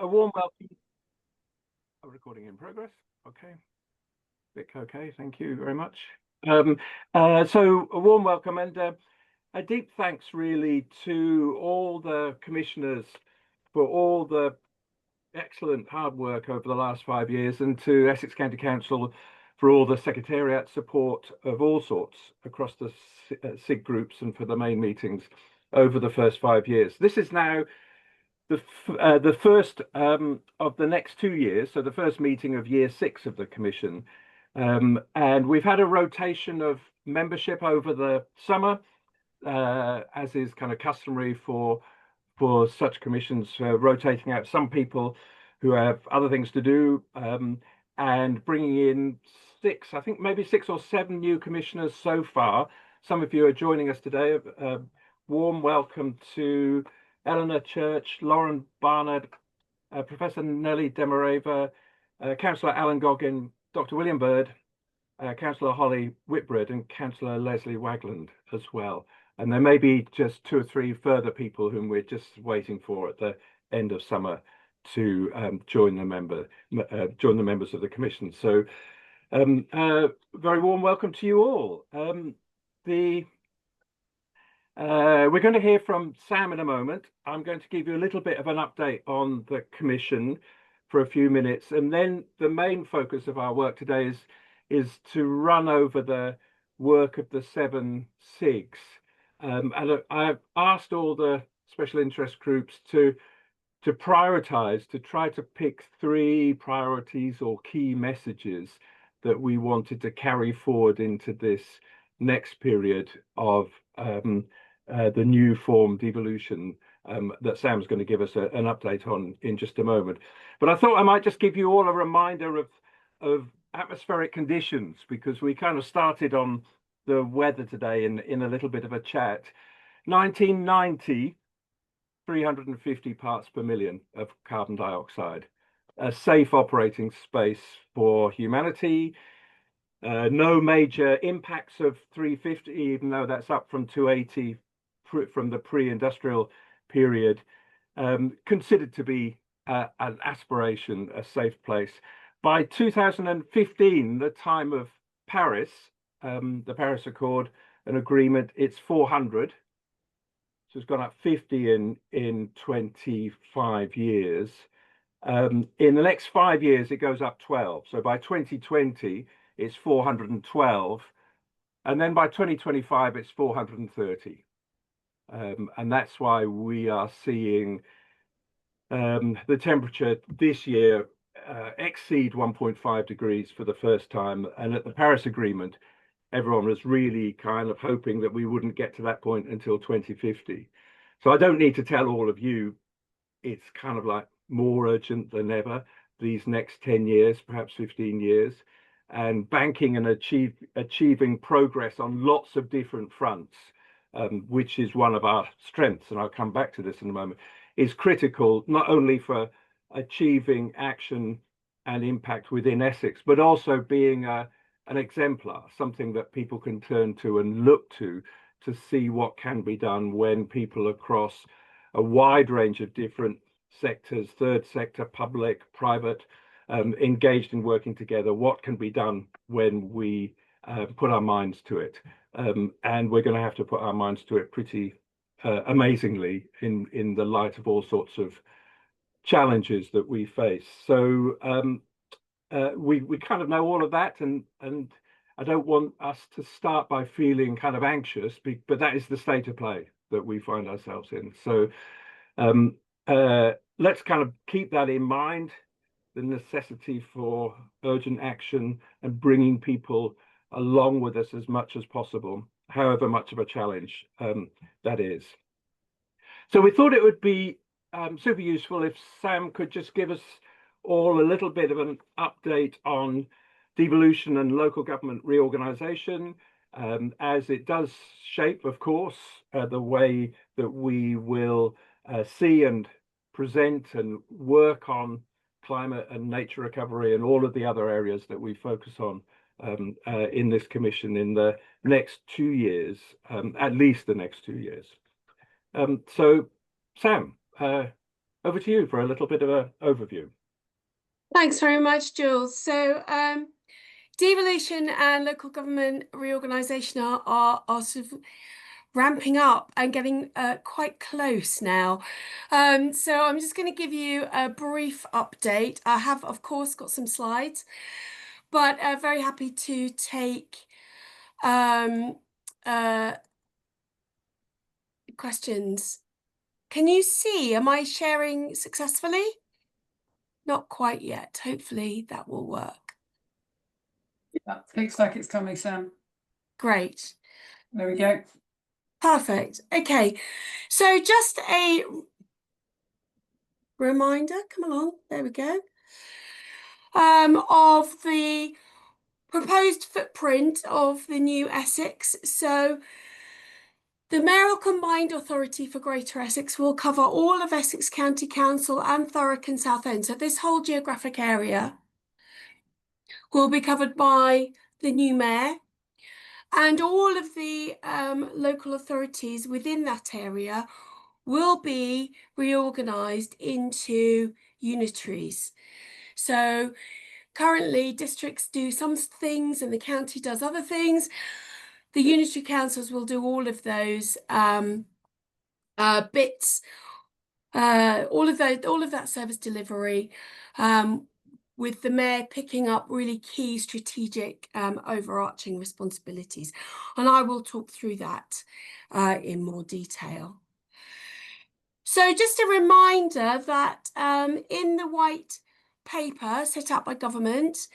A warm welcome. Recording in progress. Okay. Vic, okay, thank you very much. So a warm welcome and a deep thanks really to all the commissioners for all the excellent hard work over the last 5 years, and to Essex County Council for all the secretariat support of all sorts across the SIG groups and for the main meetings over the first 5 years. This is now the first of the next 2 years, so the first meeting of year 6 of the commission, and we've had a rotation of membership over the summer, as is kind of customary for such commissions, rotating out some people who have other things to do, and bringing in I think maybe 6 or 7 new commissioners so far. Some of you are joining us today. Warm welcome to Eleanor Church, Lauren Barnard, Professor Nellie Demareva, Councillor Alan Goggin, Dr. William Bird, Councillor Holly Whitbread, and Councillor Leslie Wagland as well. And there may be just 2 or 3 further people whom we're just waiting for at the end of summer to join the members of the commission. So very warm welcome to you all. We're going to hear from Sam in a moment. I'm going to give you a little bit of an update on the commission for a few minutes, and then the main focus of our work today is to run over the work of the 7 SIGs. And I've asked all the special interest groups to prioritize, to try to pick 3 priorities or key messages that we wanted to carry forward into this next period of the new form devolution that Sam's going to give us an update on in just a moment. But I thought I might just give you all a reminder of atmospheric conditions, because we kind of started on the weather today in a little bit of a chat. 1990, 350 parts per million of carbon dioxide, a safe operating space for humanity. No major impacts of 350, even though that's up from 280 from the pre-industrial period. Considered to be an aspiration, a safe place. By 2015, the time of Paris, the Paris Accord, an agreement, it's 400. So it's gone up 50 in 25 years. In the next 5 years, it goes up 12. So by 2020, it's 412. And then by 2025, it's 430. And that's why we are seeing the temperature this year exceed 1.5 degrees for the first time. And at the Paris Agreement, everyone was really kind of hoping that we wouldn't get to that point until 2050. So I don't need to tell all of you, it's kind of like more urgent than ever these next 10 years, perhaps 15 years, and banking and achieving progress on lots of different fronts, which is one of our strengths, and I'll come back to this in a moment, is critical not only for achieving action and impact within Essex, but also being an exemplar, something that people can turn to and look to see what can be done when people across a wide range of different sectors, third sector, public, private, engaged in working together, what can be done when we put our minds to it. And we're going to have to put our minds to it pretty amazingly in the light of all sorts of challenges that we face. So we kind of know all of that, and I don't want us to start by feeling kind of anxious, but that is the state of play that we find ourselves in. So let's kind of keep that in mind, the necessity for urgent action and bringing people along with us as much as possible, however much of a challenge that is. So we thought it would be super useful if Sam could just give us all a little bit of an update on devolution and local government reorganisation, as it does shape, of course, the way that we will see and present and work on climate and nature recovery and all of the other areas that we focus on in this commission in the next 2 years, at least the next 2 years. So, Sam, over to you for a little bit of an overview. Thanks very much, Jules. So, devolution and local government reorganisation are sort of ramping up and getting quite close now. So I'm just going to give you a brief update. I have, of course, got some slides, but very happy to take questions. Can you see? Am I sharing successfully? Not quite yet. Hopefully that will work. Yeah, looks like it's coming, Sam. Great. There we go. Perfect. Okay. So just a reminder, come along, there we go, of the proposed footprint of the new Essex. So the Mayoral Combined Authority for Greater Essex will cover all of Essex County Council and Thurrock and Southend. So this whole geographic area will be covered by the new mayor, and all of the local authorities within that area will be reorganised into unitaries. So currently districts do some things and the county does other things. The unitary councils will do all of those bits, all of that service delivery, with the mayor picking up really key strategic overarching responsibilities. And I will talk through that in more detail. So just a reminder that in the white paper set out by government,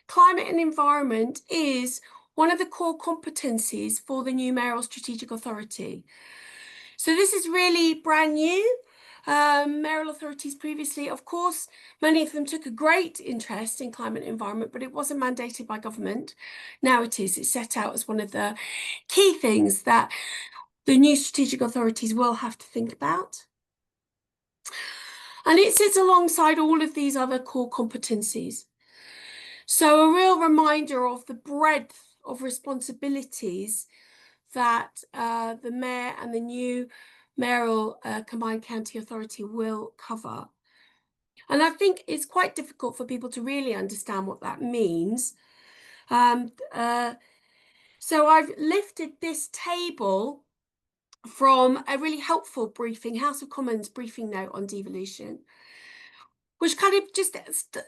climate and environment is one of the core competencies for the new mayoral strategic authority. So this is really brand new. Mayoral authorities previously, of course, many of them took a great interest in climate and environment, but it wasn't mandated by government. Now it is. It's set out as one of the key things that the new strategic authorities will have to think about. And it sits alongside all of these other core competencies. So a real reminder of the breadth of responsibilities that the mayor and the new mayoral combined county authority will cover. And I think it's quite difficult for people to really understand what that means. So I've lifted this table from a really helpful briefing, House of Commons briefing note on devolution, which kind of just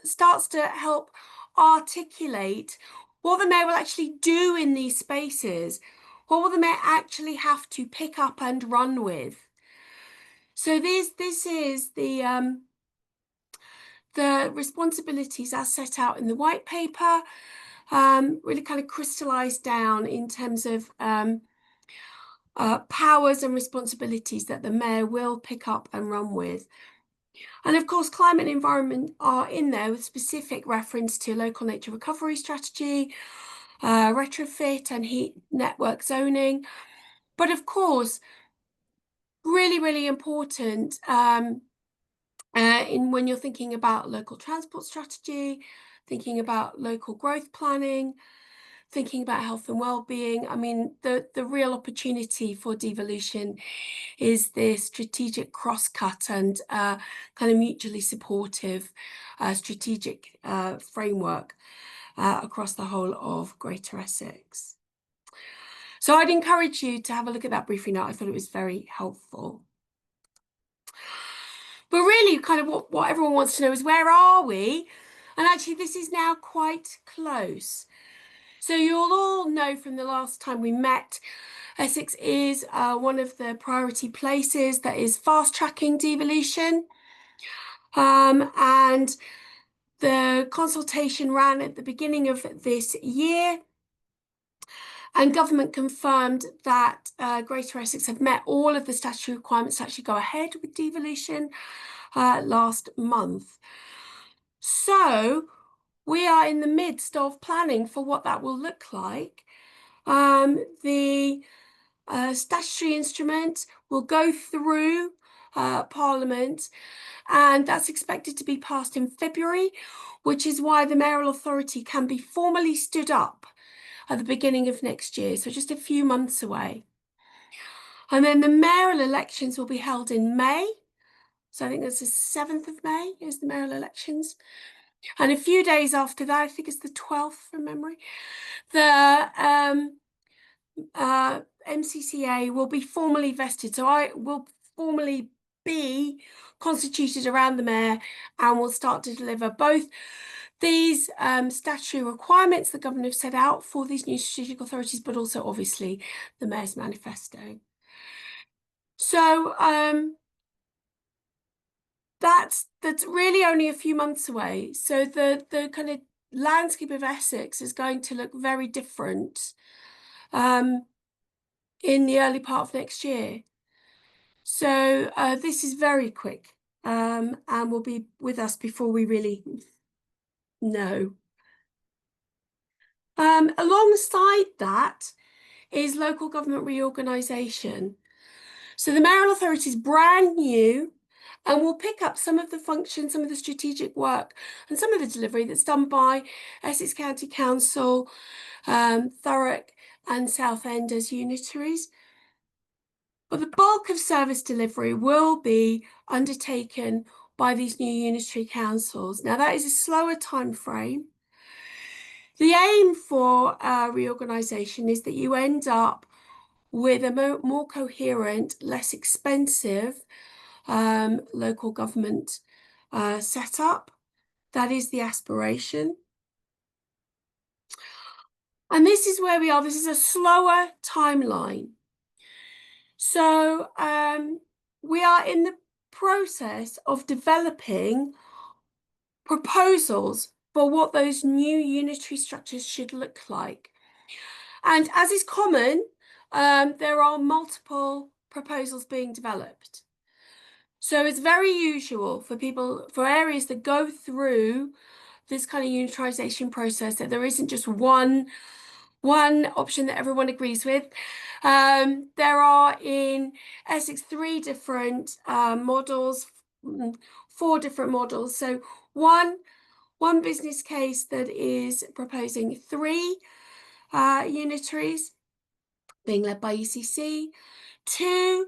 starts to help articulate what the mayor will actually do in these spaces. What will the mayor actually have to pick up and run with? So this is the responsibilities as set out in the white paper, really kind of crystallized down in terms of powers and responsibilities that the mayor will pick up and run with. And of course, climate and environment are in there with specific reference to local nature recovery strategy, retrofit and heat network zoning. But of course, really, really important when you're thinking about local transport strategy, thinking about local growth planning, thinking about health and well-being. I mean, the real opportunity for devolution is this strategic cross-cut and kind of mutually supportive strategic framework across the whole of Greater Essex. So I'd encourage you to have a look at that briefing note. I thought it was very helpful. But really, kind of what everyone wants to know is, where are we? And actually, this is now quite close. So you'll all know from the last time we met, Essex is one of the priority places that is fast-tracking devolution. And the consultation ran at the beginning of this year. And government confirmed that Greater Essex have met all of the statutory requirements to actually go ahead with devolution last month. So we are in the midst of planning for what that will look like. The statutory instrument will go through Parliament, and that's expected to be passed in February, which is why the mayoral authority can be formally stood up at the beginning of next year, so just a few months away. And then the mayoral elections will be held in May. So I think that's the 7th of May is the mayoral elections. And a few days after that, I think it's the 12th from memory, the MCCA will be formally vested. So I will formally be constituted around the mayor and will start to deliver both these statutory requirements the government have set out for these new strategic authorities, but also obviously the mayor's manifesto. So that's really only a few months away. So the kind of landscape of Essex is going to look very different in the early part of next year. So this is very quick and will be with us before we really know. Alongside that is local government reorganisation. So the mayoral authority is brand new and will pick up some of the functions, some of the strategic work and some of the delivery that's done by Essex County Council, Thurrock and Southend as unitaries. But the bulk of service delivery will be undertaken by these new unitary councils. Now that is a slower time frame. The aim for reorganisation is that you end up with a more coherent, less expensive local government setup. That is the aspiration. And this is where we are. This is a slower timeline. So we are in the process of developing proposals for what those new unitary structures should look like. And as is common, there are multiple proposals being developed. So it's very usual for areas that go through this kind of unitarisation process that there isn't just one option that everyone agrees with. There are in Essex 3 different models, 4 different models. So one business case that is proposing 3 unitaries being led by ECC, 2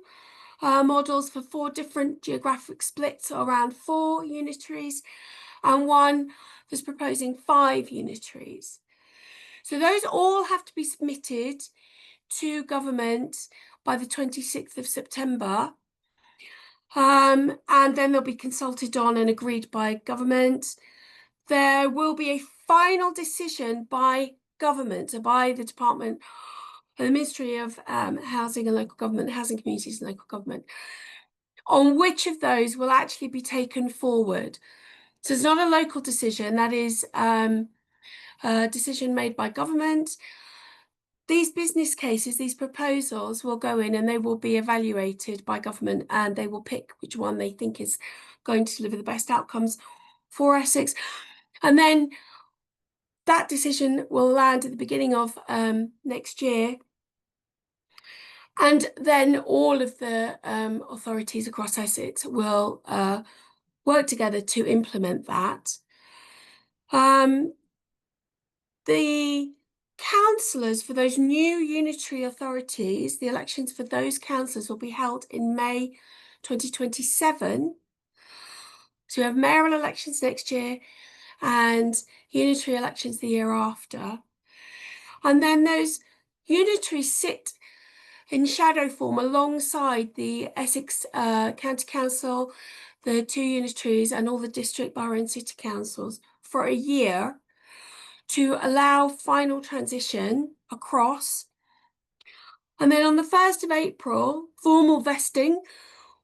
models for 4 different geographic splits around 4 unitaries, and 1 that's proposing 5 unitaries. So those all have to be submitted to government by the 26th of September. And then they'll be consulted on and agreed by government. There will be a final decision by government, so by the Department, the Ministry of Housing and Local Government, Housing Communities and Local Government, on which of those will actually be taken forward. So it's not a local decision, that is a decision made by government. These business cases, these proposals will go in and they will be evaluated by government and they will pick which one they think is going to deliver the best outcomes for Essex. And then that decision will land at the beginning of next year. And then all of the authorities across Essex will work together to implement that. The councillors for those new unitary authorities, the elections for those councillors will be held in May 2027. So we have mayoral elections next year and unitary elections the year after. And then those unitaries sit in shadow form alongside the Essex County Council, the 2 unitaries and all the district, borough and city councils for a year to allow final transition across. And then on the 1st of April, formal vesting.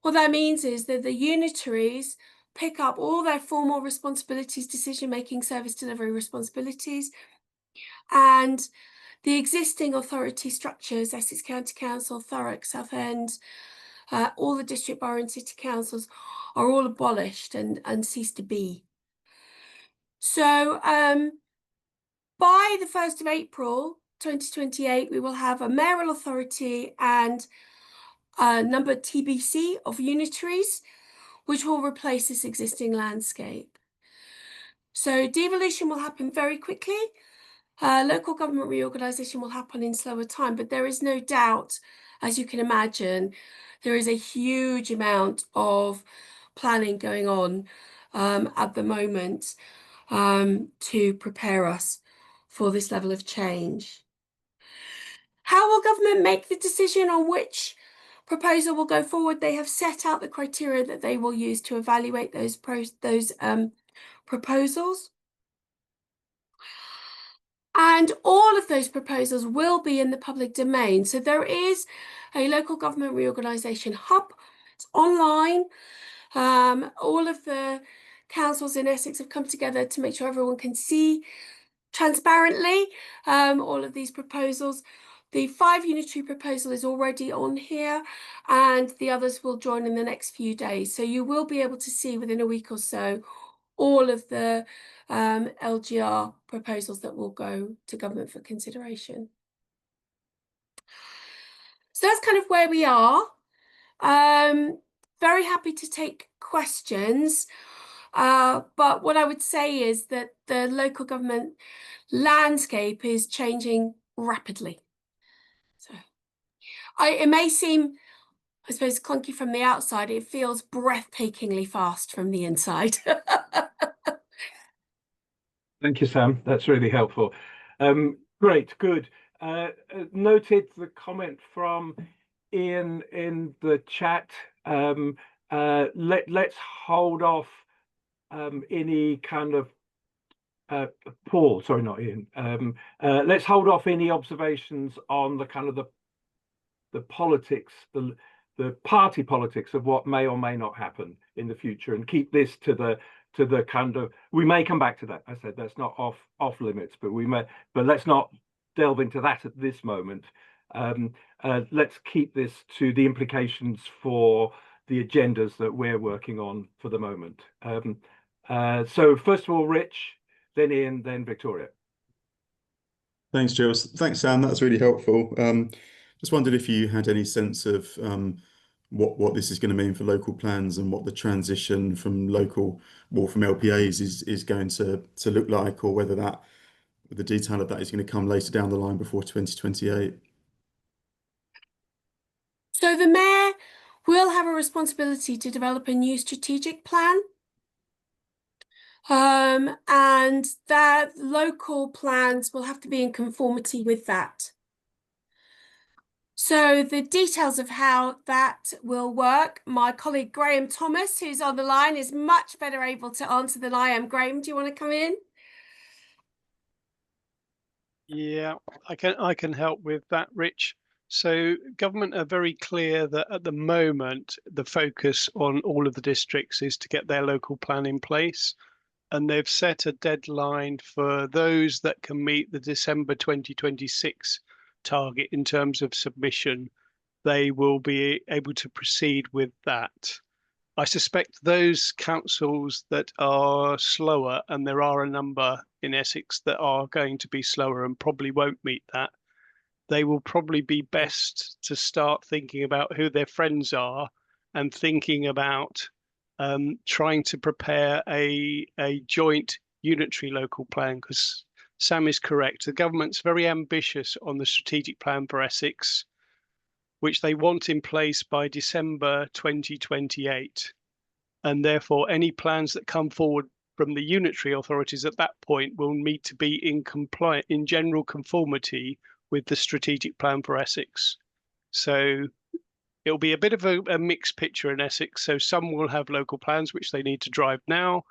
What that means is that the unitaries pick up all their formal responsibilities, decision-making, service delivery responsibilities, and the existing authority structures, Essex County Council, Thurrock, Southend, all the district, borough and city councils are all abolished and cease to be. So by the 1st of April 2028, we will have a mayoral authority and a number TBC of unitaries, which will replace this existing landscape. So devolution will happen very quickly. Local government reorganisation will happen in slower time, but there is no doubt, as you can imagine, there is a huge amount of planning going on at the moment to prepare us for this level of change. How will government make the decision on which proposal will go forward? They have set out the criteria that they will use to evaluate those proposals. And all of those proposals will be in the public domain. So there is a local government reorganisation hub. It's online. All of the councils in Essex have come together to make sure everyone can see transparently all of these proposals. The 5 unitary proposal is already on here, and the others will join in the next few days. So you will be able to see within a week or so all of the LGR proposals that will go to government for consideration. So that's kind of where we are. Very happy to take questions. But what I would say is that the local government landscape is changing rapidly. So it may seem, I suppose, clunky from the outside. It feels breathtakingly fast from the inside. Thank you, Sam. That's really helpful. Great, good. Noted the comment from Ian in the chat. Let's hold off any kind of Paul, sorry, not Ian. Let's hold off any observations on the kind of the politics, the party politics of what may or may not happen in the future, and keep this to the kind of, we may come back to that. I said that's not off limits, but let's not delve into that at this moment. Let's keep this to the implications for the agendas that we're working on for the moment. So first of all, Rich, then Ian, then Victoria. Thanks, Jules. Thanks, Sam. That's really helpful. Just wondered if you had any sense of what this is going to mean for local plans, and what the transition from local, or from LPAs is going to look like, or whether the detail of that is going to come later down the line before 2028. So the mayor will have a responsibility to develop a new strategic plan. And that local plans will have to be in conformity with that. So the details of how that will work, my colleague Graham Thomas, who's on the line, is much better able to answer than I am. Graham, do you want to come in? Yeah, I can help with that, Rich. So government are very clear that at the moment, the focus on all of the districts is to get their local plan in place. And they've set a deadline for those that can meet the December 2026 target in terms of submission. They will be able to proceed with that. I suspect those councils that are slower, and there are a number in Essex that are going to be slower and probably won't meet that, they will probably be best to start thinking about who their friends are, and thinking about trying to prepare a joint unitary local plan, because Sam is correct. The government's very ambitious on the strategic plan for Essex, which they want in place by December 2028. And therefore, any plans that come forward from the unitary authorities at that point will need to be in general conformity with the strategic plan for Essex. So it'll be a bit of a mixed picture in Essex. So some will have local plans which they need to drive now.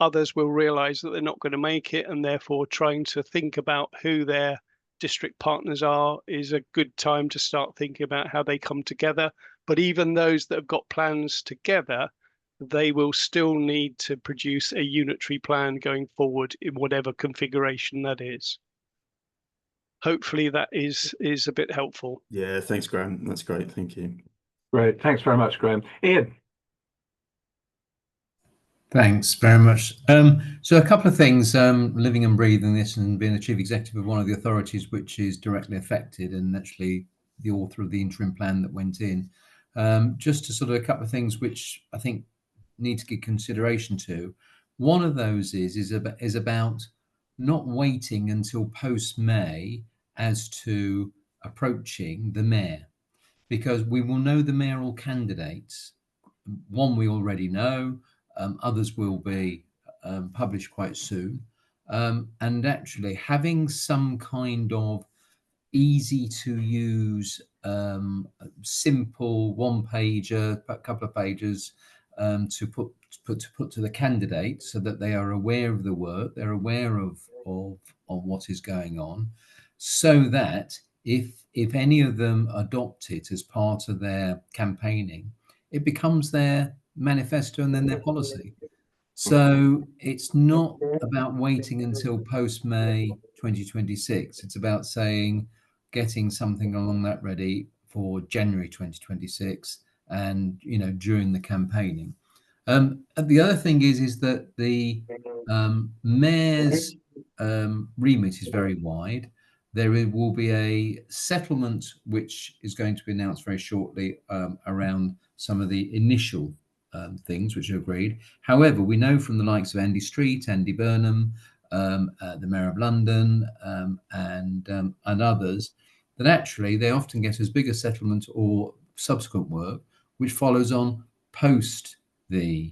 Others will realise that they're not going to make it, and therefore trying to think about who their district partners are is a good time to start thinking about how they come together. But even those that have got plans together, they will still need to produce a unitary plan going forward in whatever configuration that is. Hopefully that is a bit helpful. Yeah, thanks, Graham. That's great. Thank you. Great. Thanks very much, Graham. Ian. Thanks very much. So a couple of things, living and breathing this and being the chief executive of one of the authorities which is directly affected, and actually the author of the interim plan that went in. Just to sort of a couple of things which I think need to give consideration to. One of those is about not waiting until post-May as to approaching the mayor, because we will know the mayoral candidates one we already know, others will be published quite soon. And actually having some kind of easy to use, simple one pager, a couple of pages to put to the candidate, so that they are aware of the work, they're aware of what is going on, so that if any of them adopt it as part of their campaigning, it becomes their manifesto and then their policy. So it's not about waiting until post-May 2026. It's about saying, getting something along that ready for January 2026, and during the campaigning. And the other thing is that the mayor's remit is very wide. There will be a settlement which is going to be announced very shortly around some of the initial things which are agreed. However, we know from the likes of Andy Street, Andy Burnham, the Mayor of London, and others, that actually they often get as big a settlement or subsequent work which follows on post the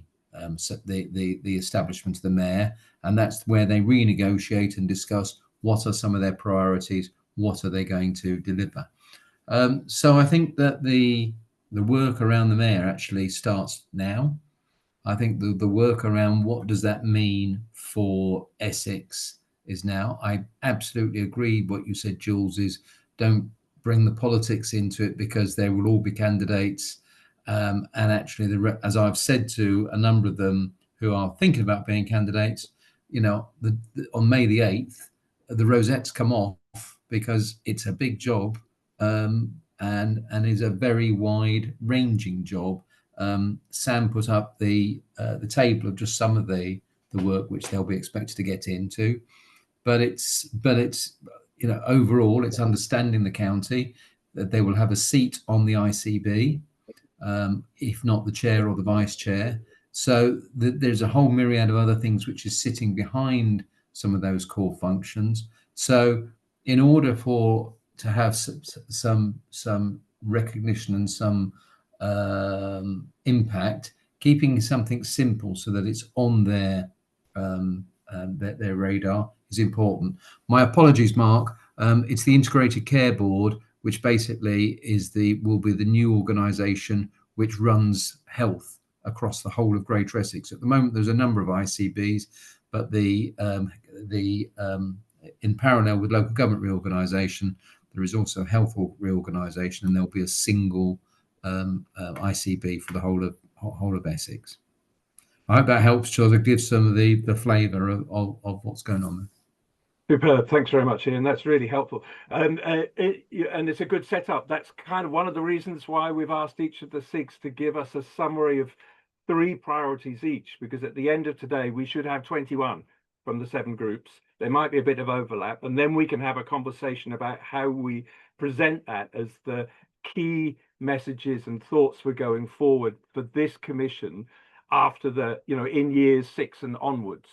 establishment of the mayor, and that's where they renegotiate and discuss what are some of their priorities, what are they going to deliver. So I think that the work around the mayor actually starts now. I think the work around what does that mean for Essex is now. I absolutely agree what you said, Jules, is don't bring the politics into it, because there will all be candidates. And actually, as I've said to a number of them who are thinking about being candidates, on May the 8th, the rosettes come off, because it's a big job, and is a very wide-ranging job. Sam put up the table of just some of the work which they'll be expected to get into, but it's overall it's understanding the county, that they will have a seat on the ICB, if not the chair or the vice chair. So there's a whole myriad of other things which is sitting behind some of those core functions. So in order to have some recognition and some impact, keeping something simple so that it's on their radar is important. My apologies, Mark. It's the Integrated Care Board, which basically will be the new organisation which runs health across the whole of Greater Essex. At the moment, there's a number of ICBs, but in parallel with local government reorganisation, there is also health reorganisation, and there'll be a single ICB for the whole of Essex. I hope that helps, to give some of the flavour of what's going on there. Superb. Thanks very much, Ian. That's really helpful. And it's a good setup. That's kind of one of the reasons why we've asked each of the SIGs to give us a summary of 3 priorities each, because at the end of today, we should have 21 from the 7 groups. There might be a bit of overlap, and then we can have a conversation about how we present that as the key messages and thoughts for going forward for this commission after in years 6 and onwards.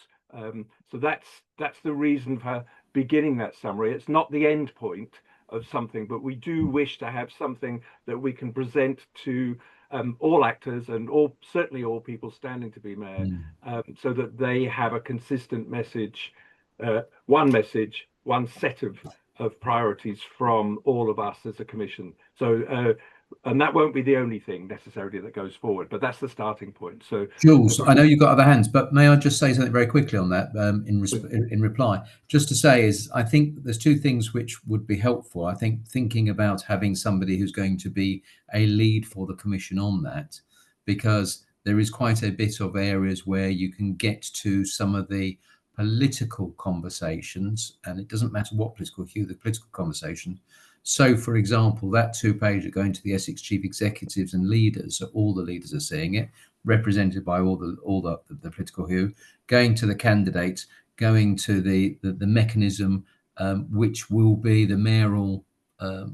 So that's the reason for beginning that summary. It's not the end point of something, but we do wish to have something that we can present to all actors and certainly all people standing to be mayor, so that they have a consistent message, one set of priorities from all of us as a commission. So and that won't be the only thing necessarily that goes forward, but that's the starting point. So Jules, I know you've got other hands, but may I just say something very quickly on that in reply? Just to say is, I think there's 2 things which would be helpful. I think thinking about having somebody who's going to be a lead for the commission on that, because there is quite a bit of areas where you can get to some of the political conversations, and it doesn't matter what political hue, the political conversation. So, for example, that 2-page going to the Essex chief executives and leaders, so all the leaders are seeing it, represented by all the political hue, going to the candidates, going to the mechanism, which will be the mayoral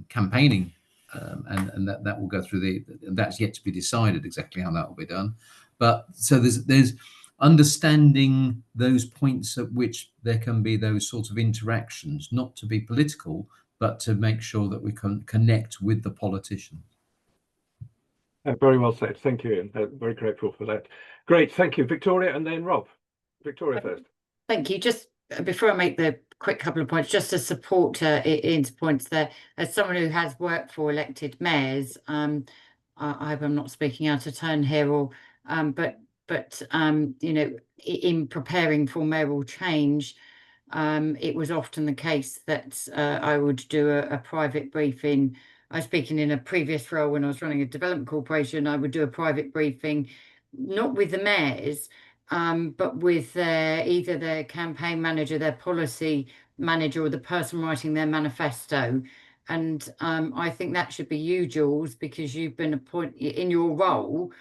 campaigning, and that will go through that's yet to be decided exactly how that will be done. But so there's understanding those points at which there can be those sorts of interactions, not to be political, but to make sure that we can connect with the politicians. Very well said. Thank you, Ian. Very grateful for that. Great. Thank you, Victoria, and then Rob. Victoria first. Thank you. Just before I make the quick couple of points, just to support Ian's points there, as someone who has worked for elected mayors, I hope I'm not speaking out of turn here, or but you know, in preparing for mayoral change, it was often the case that I would do a private briefing. I was speaking in a previous role when I was running a development corporation. I would do a private briefing, not with the mayors, but with either their campaign manager, their policy manager, or the person writing their manifesto. And I think that should be you, Jules, because you've been appointed in your role.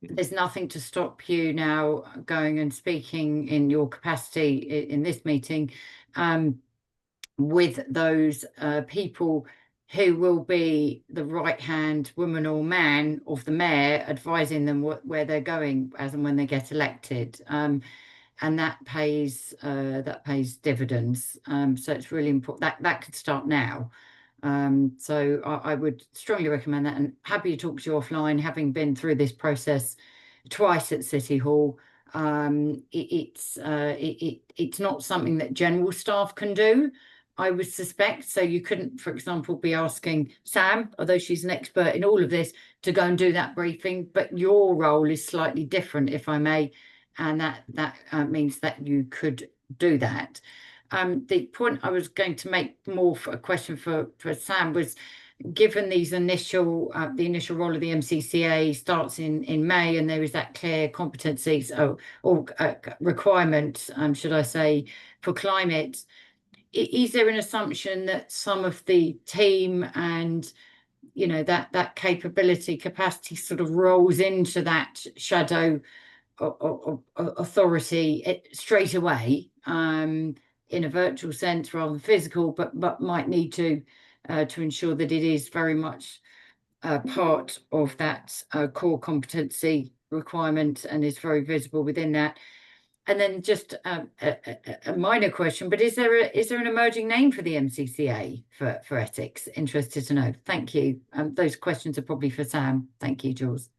There's nothing to stop you now going and speaking in your capacity in this meeting with those people who will be the right-hand woman or man of the mayor, advising them where they're going as and when they get elected. And that pays dividends. So it's really important that could start now. So I would strongly recommend that, and happy to talk to you offline, having been through this process twice at City Hall. It's not something that general staff can do, I would suspect. So you couldn't, for example, be asking Sam, although she's an expert in all of this, to go and do that briefing, but your role is slightly different, if I may, and that means that you could do that. The point I was going to make more for a question for Sam was, given these initial the initial role of the MCCA starts in May, and there is that clear competencies or requirement, should I say, for climate, is there an assumption that some of the team and, you know, that capacity sort of rolls into that shadow authority straight away, in a virtual sense rather than physical, but might need to ensure that it is very much part of that core competency requirement and is very visible within that? And then just a minor question, but is there an emerging name for the MCCA for Essex? Interested to know. Thank you. Those questions are probably for Sam. Thank you, Jules.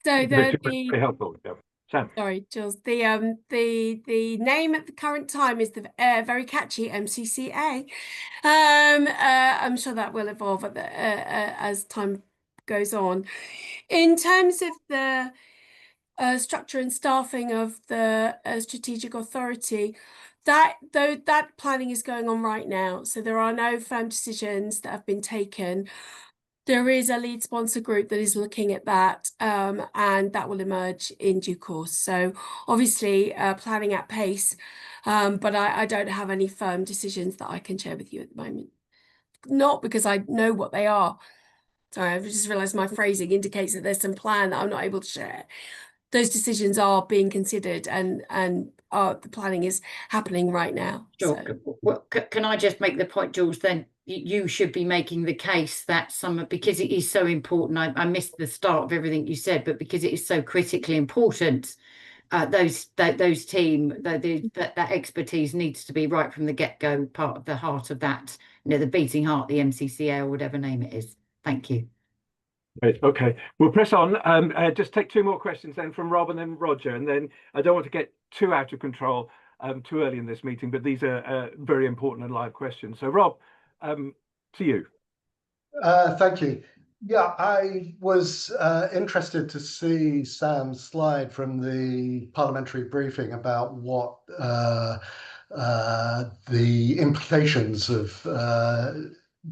So Very helpful. Yeah. Sam. Sorry, Jules. The name at the current time is the very catchy MCCA. I'm sure that will evolve as time goes on. In terms of the structure and staffing of the strategic authority, that planning is going on right now. So there are no firm decisions that have been taken. There is a lead sponsor group that is looking at that, and that will emerge in due course. So obviously planning at pace, but I don't have any firm decisions that I can share with you at the moment. Not because I know what they are. Sorry, I've just realised my phrasing indicates that there's some plan that I'm not able to share. Those decisions are being considered, and the planning is happening right now. Sure. So. Well, can I just make the point, Jules, then you should be making the case that because it is so important. I missed the start of everything you said, but because it is so critically important, those team, that expertise needs to be right from the get-go, part of the heart of that, you know, the beating heart, the MCCA or whatever name it is. Thank you. Great. Okay, we'll press on. Just take two more questions then from Rob and then Roger, and then I don't want to get too out of control too early in this meeting, but these are very important and live questions. So Rob, to you. Thank you. Yeah, I was interested to see Sam's slide from the parliamentary briefing about what the implications of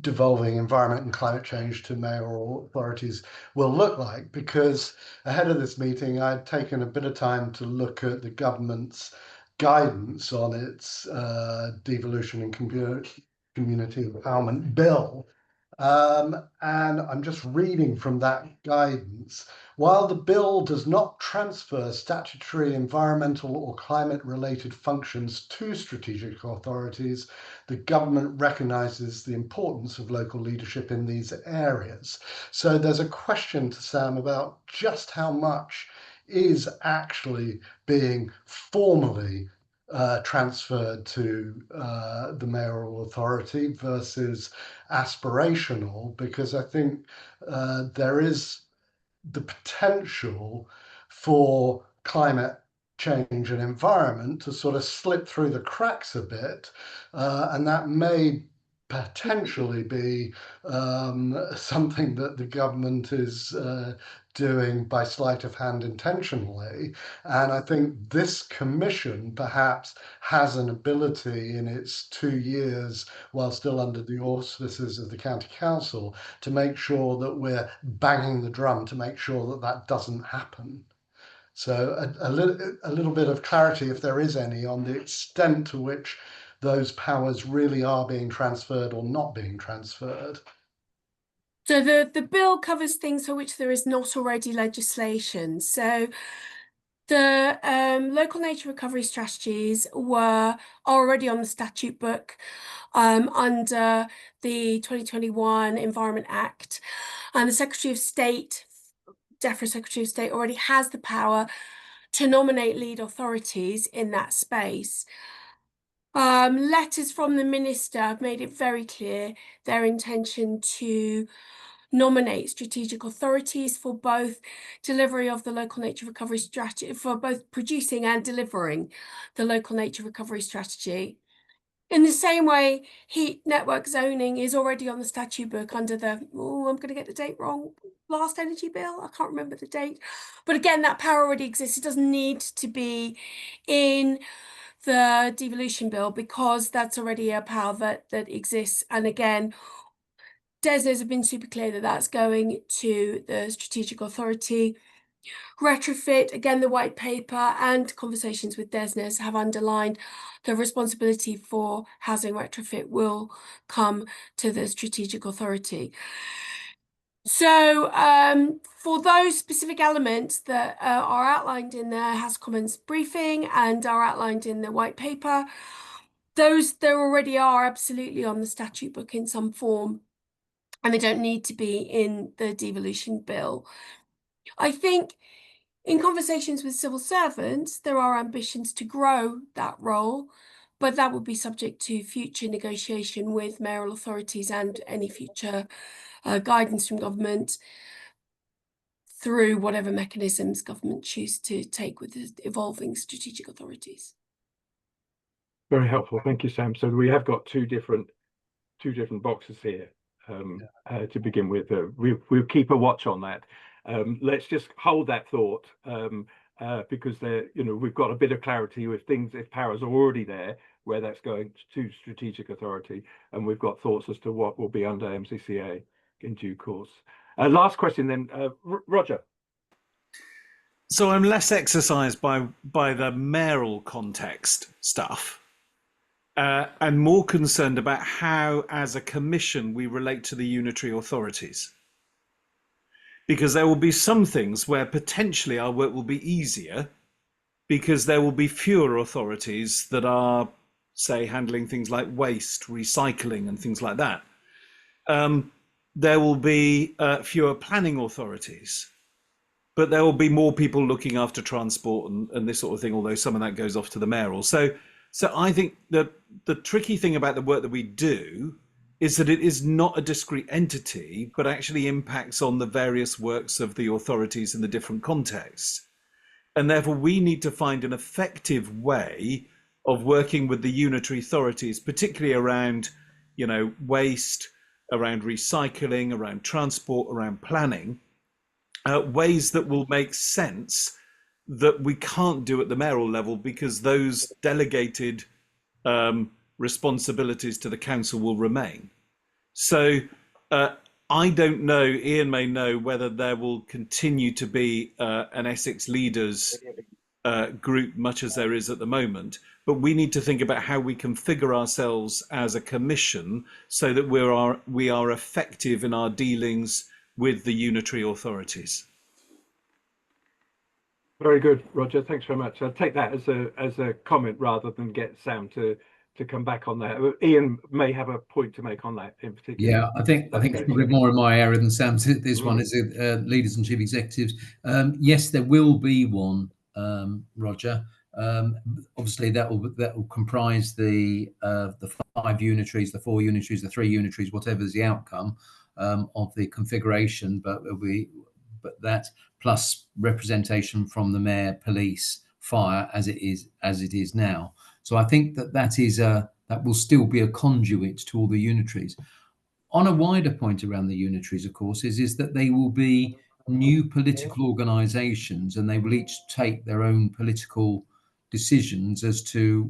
devolving environment and climate change to mayoral authorities will look like, because ahead of this meeting I'd taken a bit of time to look at the government's guidance on its devolution and community empowerment bill, and I'm just reading from that guidance. While the bill does not transfer statutory environmental or climate related functions to strategic authorities, the government recognises the importance of local leadership in these areas. So there's a question to Sam about just how much is actually being formally transferred to the mayoral authority versus aspirational, because I think there is the potential for climate change and environment to sort of slip through the cracks a bit, and that may potentially be something that the government is doing by sleight of hand intentionally. And I think this commission perhaps has an ability in its 2 years, while still under the auspices of the county council, to make sure that we're banging the drum to make sure that that doesn't happen. So a little bit of clarity, if there is any, on the extent to which those powers really are being transferred or not being transferred. So the bill covers things for which there is not already legislation. So the local nature recovery strategies are already on the statute book under the 2021 Environment Act, and the Secretary of State, DEFRA Secretary of State, already has the power to nominate lead authorities in that space. Letters from the minister have made it very clear their intention to nominate strategic authorities for both delivery of the local nature recovery strategy, for both producing and delivering the local nature recovery strategy. In the same way, heat network zoning is already on the statute book under the, I'm going to get the date wrong, last energy bill. I can't remember the date. But again, that power already exists. It doesn't need to be in the devolution bill because that's already a power that exists. And again, DESNZ have been super clear that that's going to the strategic authority. Retrofit, again, the white paper and conversations with DESNZ have underlined the responsibility for housing retrofit will come to the strategic authority. So for those specific elements that are outlined in the House Commons briefing and are outlined in the white paper, those there already are absolutely on the statute book in some form, and they don't need to be in the devolution bill. I think in conversations with civil servants, there are ambitions to grow that role, but that would be subject to future negotiation with mayoral authorities and any future guidance from government through whatever mechanisms government choose to take with the evolving strategic authorities. Very helpful. Thank you, Sam. So we have got two different boxes here to begin with. We'll keep a watch on that. Let's just hold that thought because we've got a bit of clarity with things, if powers are already there, where that's going to strategic authority, and we've got thoughts as to what will be under MCCA in due course. Last question then, Roger. So I'm less exercised by the mayoral context stuff and more concerned about how, as a commission, we relate to the unitary authorities. Because there will be some things where potentially our work will be easier because there will be fewer authorities that are, say, handling things like waste, recycling and things like that. There will be fewer planning authorities, but there will be more people looking after transport and this sort of thing, although some of that goes off to the mayoral. So I think that the tricky thing about the work that we do is that it is not a discrete entity, but actually impacts on the various works of the authorities in the different contexts. And therefore, we need to find an effective way of working with the unitary authorities, particularly around, waste, around recycling, around transport, around planning, ways that will make sense that we can't do at the mayoral level because those delegated responsibilities to the council will remain. So I don't know, Ian may know, whether there will continue to be an Essex leaders group, much as there is at the moment, but we need to think about how we configure ourselves as a commission so that we are effective in our dealings with the unitary authorities. Very good, Roger. Thanks very much. I'll take that as a comment rather than get Sam to come back on that. Ian may have a point to make on that in particular. Yeah, I think it's probably more in my area than Sam's. This one is leaders and chief executives. Yes, there will be one, Roger. Obviously, that will comprise the 5 unitaries, the 4 unitaries, the 3 unitaries, whatever's the outcome of the configuration. But but that plus representation from the mayor, police, fire, as it is now. So I think that will still be a conduit to all the unitaries. On a wider point around the unitaries, of course, is that they will be new political organisations, and they will each take their own political decisions as to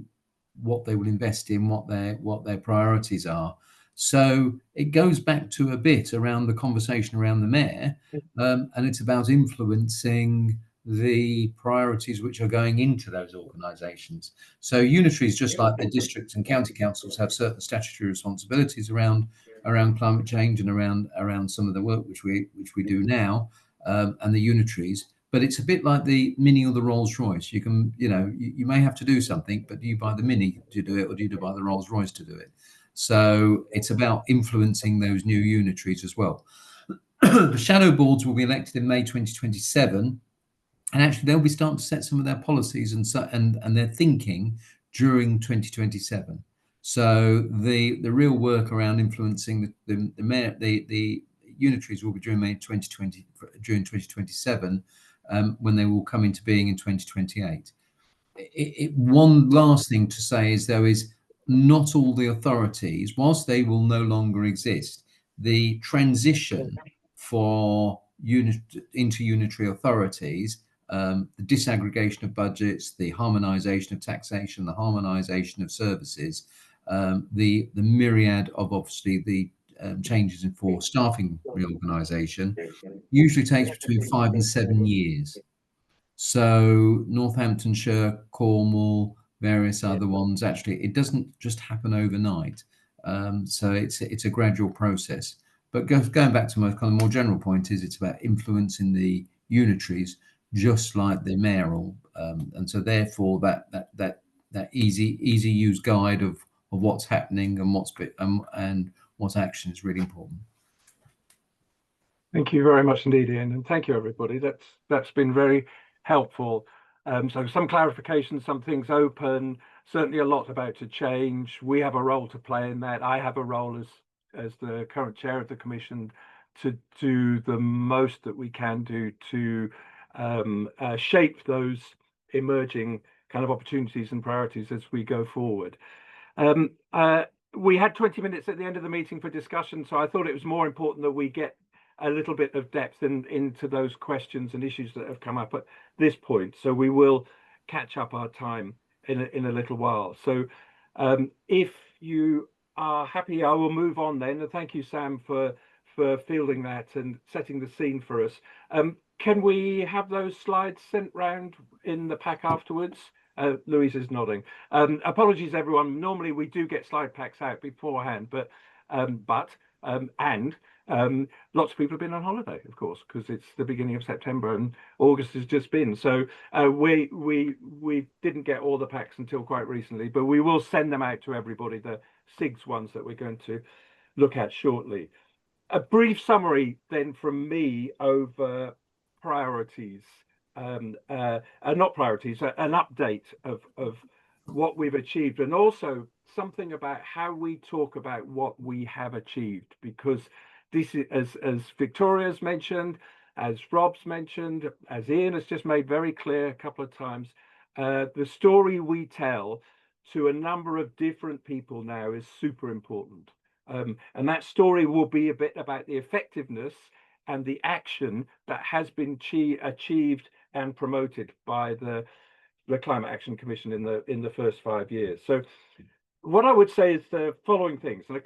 what they will invest in, what their priorities are. So it goes back to a bit around the conversation around the mayor, and it's about influencing the priorities which are going into those organisations. So unitaries, just like the districts and county councils, have certain statutory responsibilities around climate change and around some of the work which we do now, and the unitaries. But it's a bit like the Mini or the Rolls Royce. You can, you may have to do something, but do you buy the Mini to do it, or do you buy the Rolls Royce to do it? So it's about influencing those new unitaries as well. The shadow boards will be elected in May 2027, and actually they'll be starting to set some of their policies and their thinking during 2027. So the real work around influencing the unitaries will be during May 2020, during 2027, when they will come into being in 2028. One last thing to say is, though, is not all the authorities, whilst they will no longer exist, the transition into unitary authorities, the disaggregation of budgets, the harmonisation of taxation, the harmonisation of services, the myriad of, obviously, the changes for staffing reorganisation usually takes between 5 and 7 years. So Northamptonshire, Cornwall, various other ones, actually, it doesn't just happen overnight. So it's a gradual process. But going back to my kind of more general point, is it's about influencing the unitaries, just like the mayoral, and so therefore that easy use guide of what's happening and what action is really important. Thank you very much indeed, Ian, and thank you everybody. That's been very helpful. So some clarification, some things open, certainly a lot about to change. We have a role to play in that. I have a role as the current chair of the commission to do the most that we can do to shape those emerging kind of opportunities and priorities as we go forward. We had 20 minutes at the end of the meeting for discussion, so I thought it was more important that we get a little bit of depth into those questions and issues that have come up at this point. So we will catch up our time in a little while. So if you are happy, I will move on then. And thank you, Sam, for fielding that and setting the scene for us. Can we have those slides sent round in the pack afterwards? Louise is nodding. Apologies, everyone. Normally we do get slide packs out beforehand, but lots of people have been on holiday, of course, because it's the beginning of September and August has just been. So we didn't get all the packs until quite recently, but we will send them out to everybody, the SIGS ones that we're going to look at shortly. A brief summary then from me over priorities, not priorities, an update of what we've achieved, and also something about how we talk about what we have achieved, because this is, as Victoria's mentioned, as Rob's mentioned, as Ian has just made very clear a couple of times, the story we tell to a number of different people now is super important. And that story will be a bit about the effectiveness and the action that has been achieved and promoted by the Climate Action Commission in the first 5 years. So what I would say is the following things, and a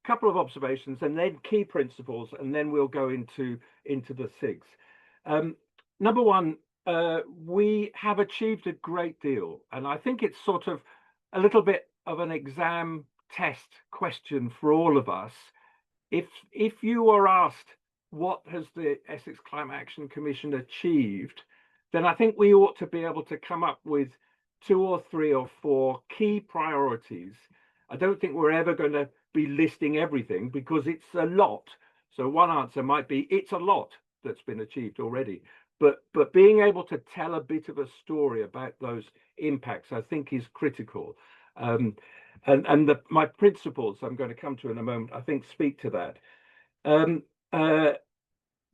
couple of observations, and then key principles, and then we'll go into the SIGs. Number one, we have achieved a great deal, and I think it's sort of a little bit of an exam test question for all of us. If you are asked what has the Essex Climate Action Commission achieved, then I think we ought to be able to come up with 2 or 3 or 4 key priorities. I don't think we're ever going to be listing everything because it's a lot. So one answer might be it's a lot that's been achieved already. But being able to tell a bit of a story about those impacts, I think, is critical. My principles I'm going to come to in a moment, I think, speak to that.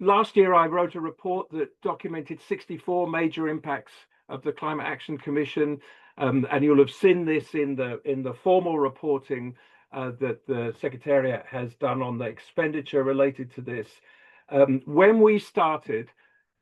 last year I wrote a report that documented 64 major impacts of the Climate Action Commission, and you'll have seen this in the formal reporting that the Secretariat has done on the expenditure related to this. When we started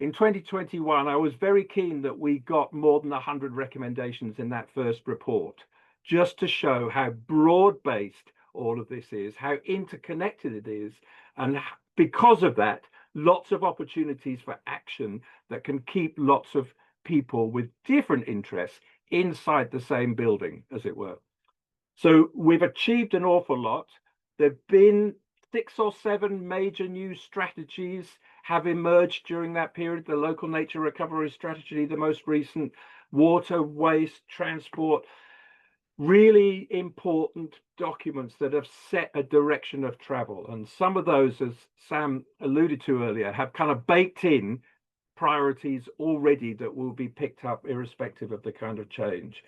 in 2021, I was very keen that we got more than 100 recommendations in that first report, just to show how broad-based all of this is, how interconnected it is, and because of that, lots of opportunities for action that can keep lots of people with different interests inside the same building, as it were. So we've achieved an awful lot. There've been 6 or 7 major new strategies have emerged during that period. The local nature recovery strategy, the most recent, water, waste, transport, really important documents that have set a direction of travel. And some of those, as Sam alluded to earlier, have kind of baked in priorities already that will be picked up irrespective of the kind of change.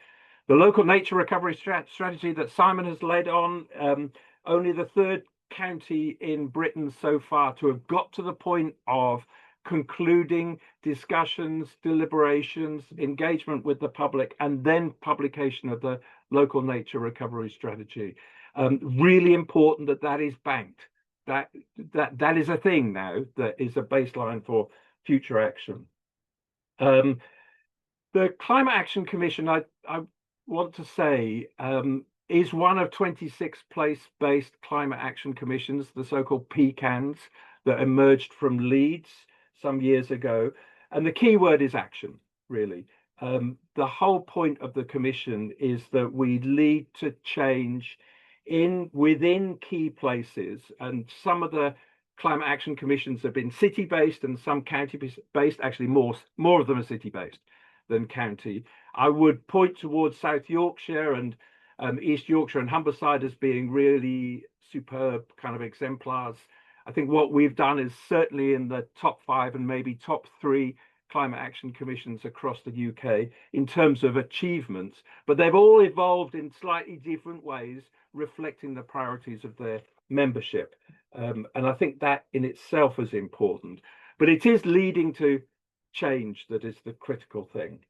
The local nature recovery strategy that Simon has led on, only the 3rd county in Britain so far to have got to the point of concluding discussions, deliberations, engagement with the public, and then publication of the local nature recovery strategy. Really important that that is banked. That is a thing now that is a baseline for future action. The Climate Action Commission, I want to say, is one of 26 place-based climate action commissions, the so-called PCANs, that emerged from Leeds some years ago. And the key word is action, really. The whole point of the commission is that we lead to change within key places. And some of the climate action commissions have been city-based and some county-based. Actually, more of them are city-based than county. I would point towards South Yorkshire and East Yorkshire and Humberside as being really superb kind of exemplars. I think what we've done is certainly in the top 5 and maybe top 3 climate action commissions across the UK in terms of achievements, but they've all evolved in slightly different ways, reflecting the priorities of their membership. And I think that in itself is important, but it is leading to change that is the critical thing,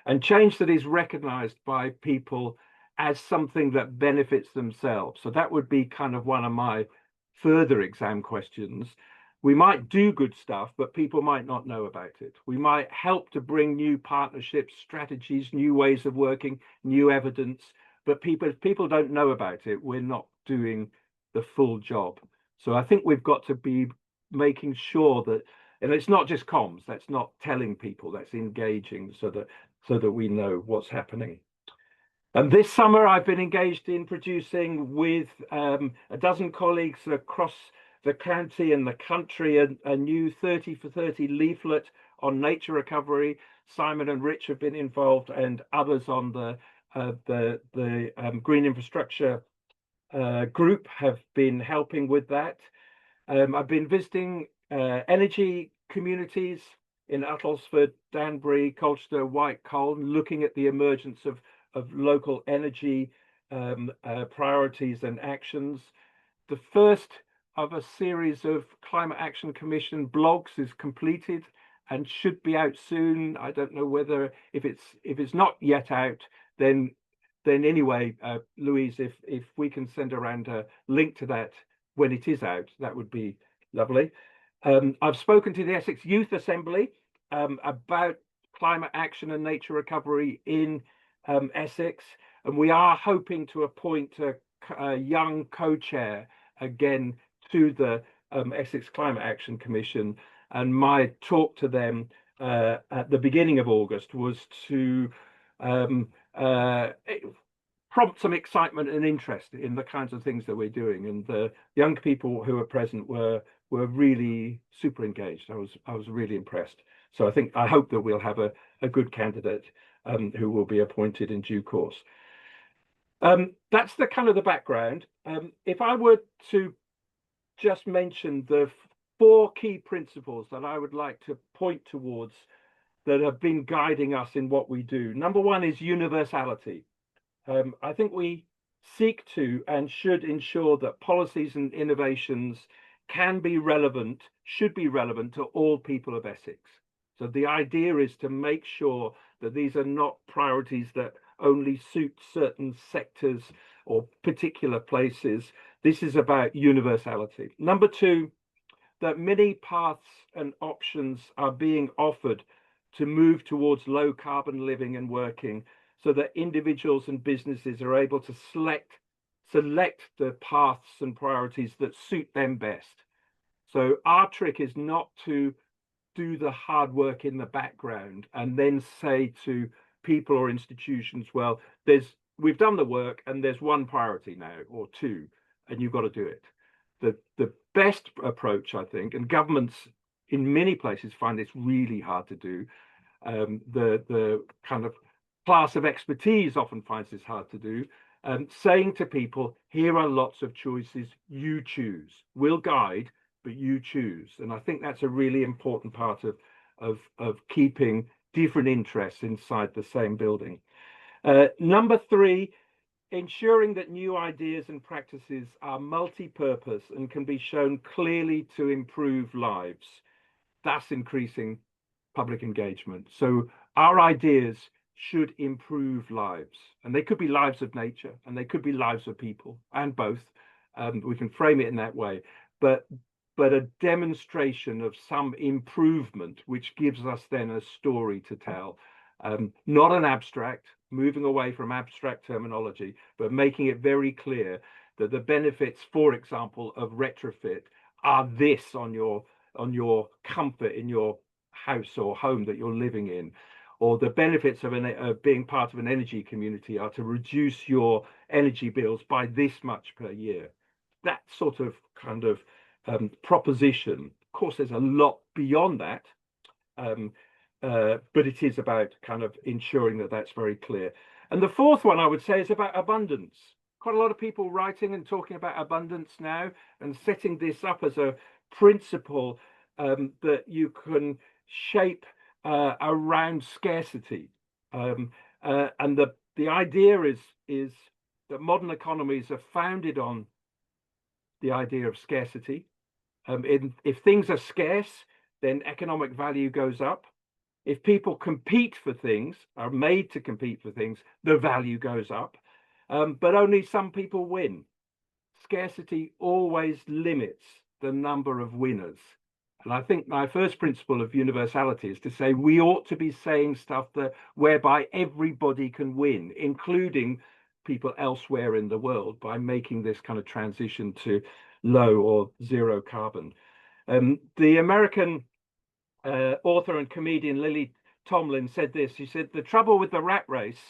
and change that is recognized by people as something that benefits themselves. So that would be kind of one of my further exam questions. We might do good stuff, but people might not know about it. We might help to bring new partnerships, strategies, new ways of working, new evidence, but if people don't know about it, we're not doing the full job. So I think we've got to be making sure that, and it's not just comms, that's not telling people, that's engaging so that we know what's happening. And this summer I've been engaged in producing with a dozen colleagues across the county and the country a new 30 for 30 leaflet on nature recovery. Simon and Rich have been involved, and others on the green infrastructure group have been helping with that. I've been visiting energy communities in Uttlesford, Danbury, Colchester, White Coal, looking at the emergence of local energy priorities and actions. The first of a series of Climate Action Commission blogs is completed and should be out soon. I don't know whether if it's not yet out, then anyway, Louise, if we can send around a link to that when it is out, that would be lovely. I've spoken to the Essex Youth Assembly about climate action and nature recovery in Essex, and we are hoping to appoint a young co-chair again to the Essex Climate Action Commission. And my talk to them at the beginning of August was to prompt some excitement and interest in the kinds of things that we're doing. And the young people who were present were really super engaged. I was really impressed. So I hope that we'll have a good candidate who will be appointed in due course. That's the kind of the background. If I were to just mention the 4 key principles that I would like to point towards that have been guiding us in what we do. Number 1 is universality. I think we seek to and should ensure that policies and innovations can be relevant, should be relevant to all people of Essex. So the idea is to make sure that these are not priorities that only suit certain sectors or particular places. This is about universality. Number two, that many paths and options are being offered to move towards low carbon living and working, so that individuals and businesses are able to select the paths and priorities that suit them best. So our trick is not to do the hard work in the background and then say to people or institutions, well, we've done the work and there's one priority now or two, and you've got to do it. The best approach, I think, and governments in many places find this really hard to do. The kind of class of expertise often finds this hard to do. Saying to people, here are lots of choices, you choose. We'll guide, but you choose. And I think that's a really important part of keeping different interests inside the same building. Number three, ensuring that new ideas and practices are multi-purpose and can be shown clearly to improve lives, thus increasing public engagement. So our ideas should improve lives, and they could be lives of nature and they could be lives of people, and both. We can frame it in that way, but a demonstration of some improvement, which gives us then a story to tell. Not an abstract, moving away from abstract terminology, but making it very clear that the benefits, for example, of retrofit are this on your comfort in your house or home that you're living in, or the benefits of being part of an energy community are to reduce your energy bills by this much per year. That sort of kind of proposition. Of course, there's a lot beyond that, but it is about kind of ensuring that that's very clear. And the fourth one I would say is about abundance. Quite a lot of people writing and talking about abundance now and setting this up as a principle that you can shape around scarcity. And the idea is that modern economies are founded on the idea of scarcity. If things are scarce, then economic value goes up. If people compete for things, are made to compete for things, the value goes up. But only some people win. Scarcity always limits the number of winners. And I think my first principle of universality is to say we ought to be saying stuff whereby everybody can win, including people elsewhere in the world, by making this kind of transition to low or zero carbon. The American author and comedian Lily Tomlin said this. She said, the trouble with the rat race,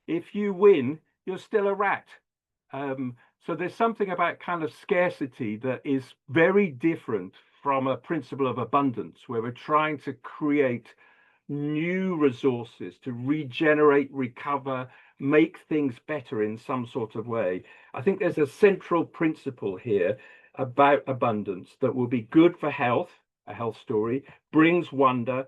if you win, you're still a rat. So there's something about kind of scarcity that is very different from a principle of abundance, where we're trying to create new resources to regenerate, recover, make things better in some sort of way. I think there's a central principle here about abundance that will be good for health, a health story, brings wonder,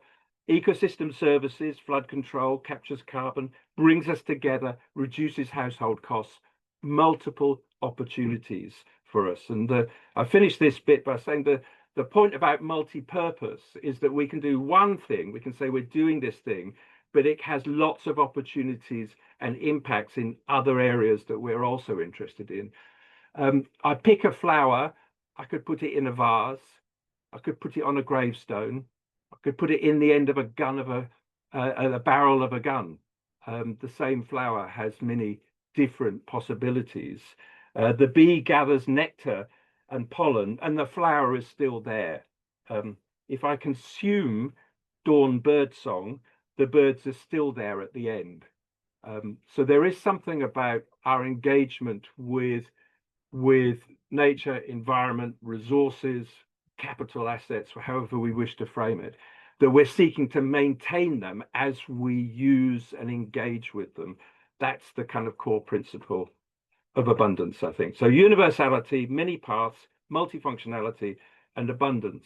ecosystem services, flood control, captures carbon, brings us together, reduces household costs, multiple opportunities for us. And I finished this bit by saying the point about multi-purpose is that we can do one thing, we can say we're doing this thing, but it has lots of opportunities and impacts in other areas that we're also interested in. I pick a flower, I could put it in a vase, I could put it on a gravestone, I could put it in the end of a gun of a barrel of a gun. The same flower has many different possibilities. The bee gathers nectar and pollen, and the flower is still there. If I consume dawn bird song, the birds are still there at the end. So there is something about our engagement with nature, environment, resources, capital assets, however we wish to frame it, that we're seeking to maintain them as we use and engage with them. That's the kind of core principle of abundance, I think. So universality, many paths, multifunctionality, and abundance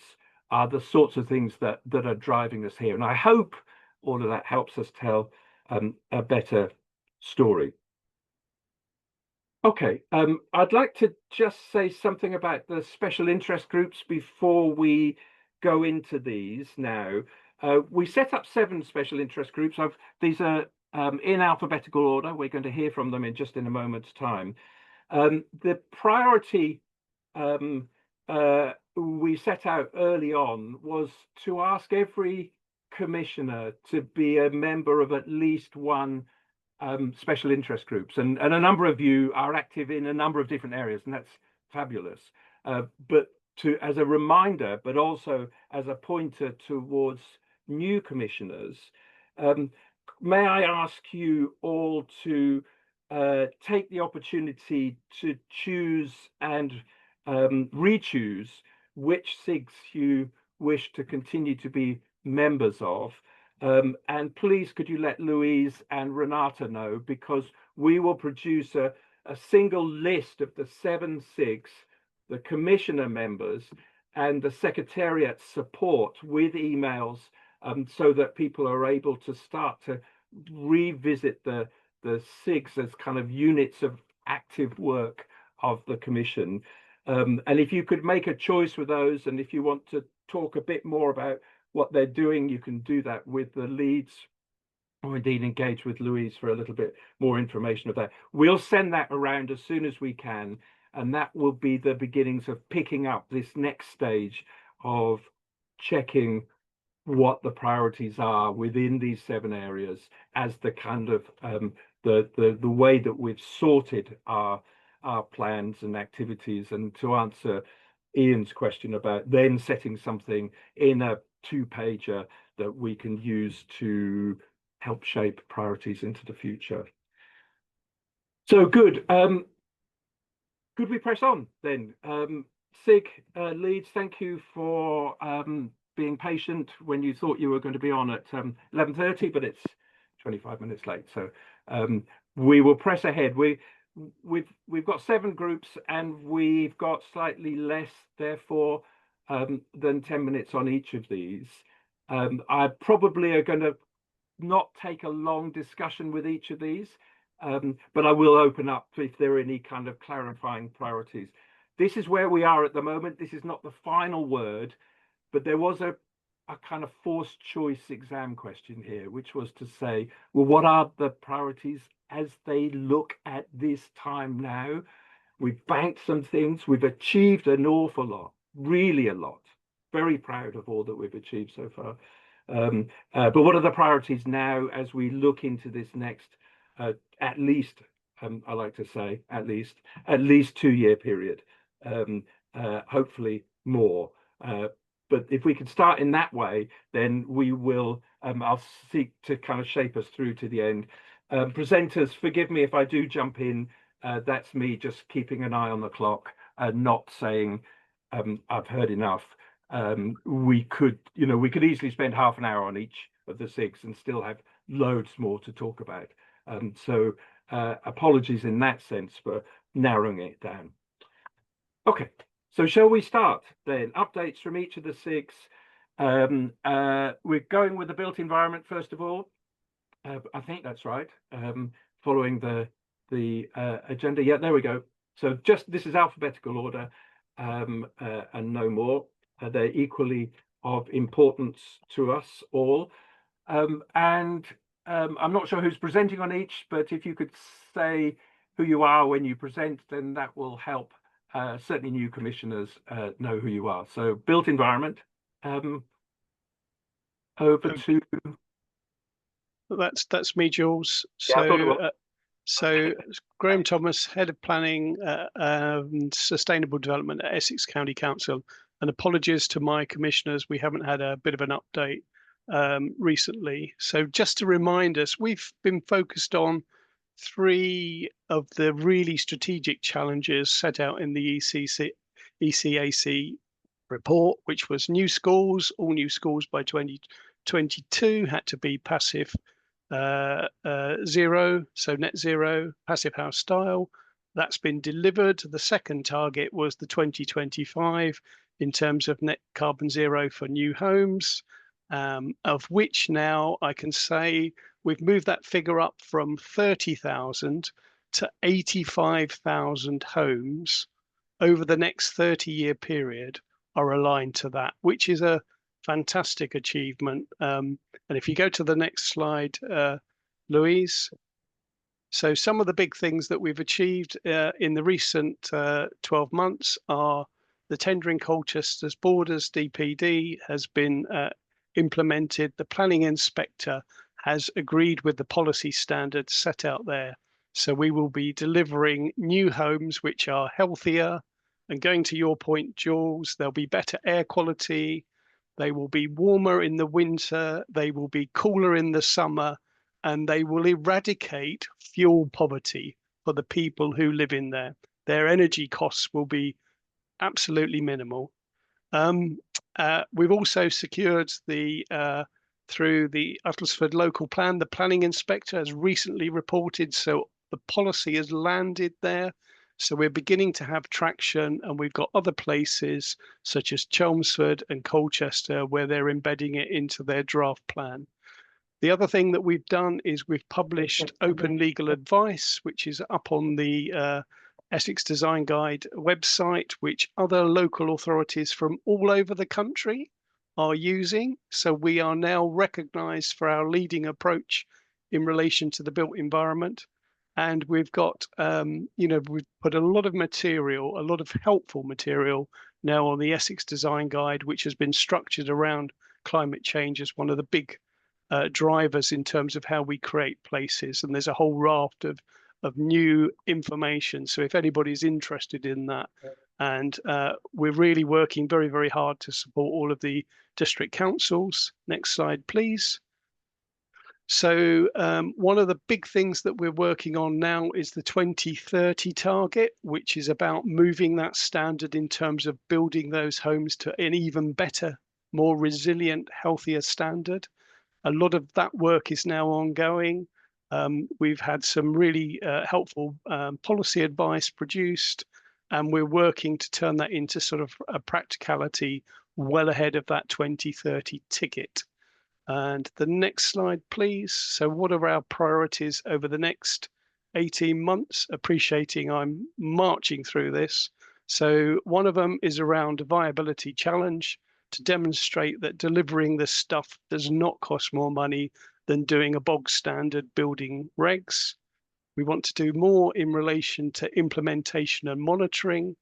are the sorts of things that are driving us here. And I hope all of that helps us tell a better story. Okay, I'd like to just say something about the special interest groups before we go into these now. We set up 7 special interest groups. These are in alphabetical order. We're going to hear from them in just in a moment's time. The priority we set out early on was to ask every commissioner to be a member of at least one special interest groups, and a number of you are active in a number of different areas, and that's fabulous. But as a reminder, but also as a pointer towards new commissioners, may I ask you all to take the opportunity to choose and re-choose which SIGs you wish to continue to be members of. And please, could you let Louise and Renata know, because we will produce a single list of the 7 SIGs, the commissioner members, and the secretariat support with emails, so that people are able to start to revisit the SIGs as kind of units of active work of the commission. And if you could make a choice with those, and if you want to talk a bit more about what they're doing, you can do that with the leads, or indeed engage with Louise for a little bit more information of that. We'll send that around as soon as we can, and that will be the beginnings of picking up this next stage of checking what the priorities are within these 7 areas as the kind of the way that we've sorted our plans and activities. And to answer Ian's question about then setting something in a 2-pager that we can use to help shape priorities into the future. So good. Could we press on then? SIG leads, thank you for being patient when you thought you were going to be on at 11:30, but it's 25 minutes late. So we will press ahead. We've got 7 groups, and we've got slightly less, therefore, than 10 minutes on each of these. I probably are going to not take a long discussion with each of these, but I will open up if there are any kind of clarifying priorities. This is where we are at the moment. This is not the final word, but there was a kind of forced choice exam question here, which was to say, well, what are the priorities as they look at this time now? We've banked some things, we've achieved an awful lot, really a lot. Very proud of all that we've achieved so far. But what are the priorities now as we look into this next, at least, I like to say, at least 2-year period, hopefully more. But if we could start in that way, then we will, I'll seek to kind of shape us through to the end. Presenters, forgive me if I do jump in. That's me just keeping an eye on the clock, not saying I've heard enough. We could easily spend half an hour on each of the SIGs and still have loads more to talk about. So apologies in that sense for narrowing it down. Okay, so shall we start then? Updates from each of the SIGs. We're going with the built environment first of all. I think that's right. Following the agenda. Yeah, there we go. So just this is alphabetical order, and no more. They're equally of importance to us all. And I'm not sure who's presenting on each, but if you could say who you are when you present, then that will help certainly new commissioners know who you are. So built environment, over to... That's me, Jules. Yeah, So Graham Thomas, Head of Planning and Sustainable Development at Essex County Council. And apologies to my commissioners, we haven't had a bit of an update recently. So just to remind us, we've been focused on 3 of the really strategic challenges set out in the ECAC report, which was new schools. All new schools by 2022 had to be passive zero, so net zero, passive house style. That's been delivered. The second target was the 2025 in terms of net carbon zero for new homes, of which now I can say we've moved that figure up from 30,000 to 85,000 homes over the next 30-year period are aligned to that, which is a fantastic achievement. And if you go to the next slide, Louise. So some of the big things that we've achieved in the recent 12 months are the tendering Colchester's Borders DPD has been implemented. The planning inspector has agreed with the policy standards set out there. So we will be delivering new homes which are healthier. And going to your point, Jules, there'll be better air quality. They will be warmer in the winter. They will be cooler in the summer. And they will eradicate fuel poverty for the people who live in there. Their energy costs will be absolutely minimal. We've also secured through the Uttlesford local plan, the planning inspector has recently reported, so the policy has landed there. So we're beginning to have traction, and we've got other places such as Chelmsford and Colchester where they're embedding it into their draft plan. The other thing that we've done is we've published open legal advice, which is up on the Essex Design Guide website, which other local authorities from all over the country are using. So we are now recognised for our leading approach in relation to the built environment. And we've got, we've put a lot of material, a lot of helpful material now on the Essex Design Guide, which has been structured around climate change as one of the big drivers in terms of how we create places. And there's a whole raft of new information. So if anybody's interested in that, and we're really working very, very hard to support all of the district councils. Next slide, please. So one of the big things that we're working on now is the 2030 target, which is about moving that standard in terms of building those homes to an even better, more resilient, healthier standard. A lot of that work is now ongoing. We've had some really helpful policy advice produced, and we're working to turn that into sort of a practicality well ahead of that 2030 ticket. And the next slide, please. So what are our priorities over the next 18 months? Appreciating I'm marching through this. So one of them is around a viability challenge, to demonstrate that delivering this stuff does not cost more money than doing a bog standard building regs. We want to do more in relation to implementation and monitoring.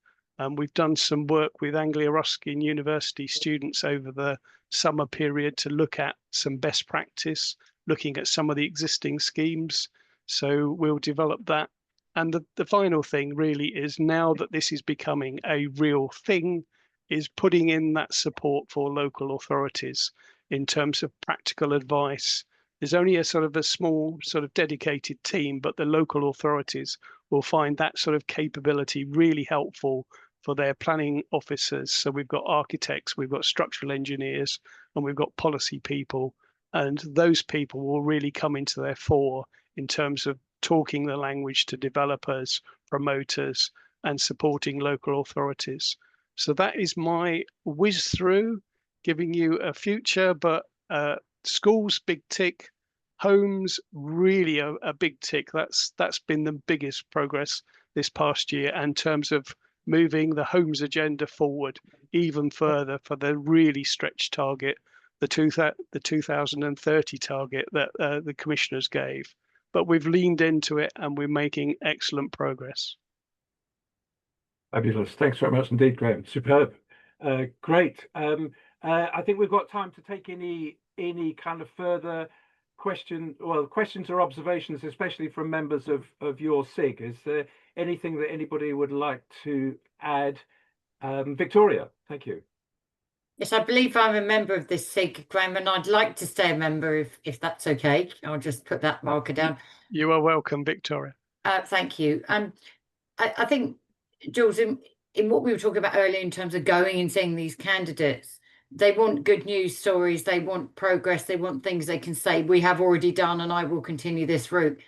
We've done some work with Anglia Ruskin University students over the summer period to look at some best practice, looking at some of the existing schemes. So we'll develop that. And the final thing really is, now that this is becoming a real thing, is putting in that support for local authorities in terms of practical advice. There's only a small dedicated team, but the local authorities will find that sort of capability really helpful for their planning officers. So we've got architects, we've got structural engineers, and we've got policy people. And those people will really come into their fore in terms of talking the language to developers, promoters, and supporting local authorities. So that is my whiz through, giving you a future, but schools, big tick, homes, really a big tick. That's been the biggest progress this past year in terms of moving the homes agenda forward even further for the really stretched target, the 2030 target that the commissioners gave. But we've leaned into it and we're making excellent progress. Fabulous. Thanks very much indeed, Graham. Superb. Great. I think we've got time to take any kind of further questions or observations, especially from members of your SIG. Is there anything that anybody would like to add? Victoria, thank you. Yes, I believe I'm a member of this SIG, Graham, and I'd like to stay a member if that's okay. I'll just put that marker down. You are welcome, Victoria. Thank you. I think, Jules, in what we were talking about earlier in terms of going and seeing these candidates, they want good news stories, they want progress, they want things they can say, we have already done and I will continue this route.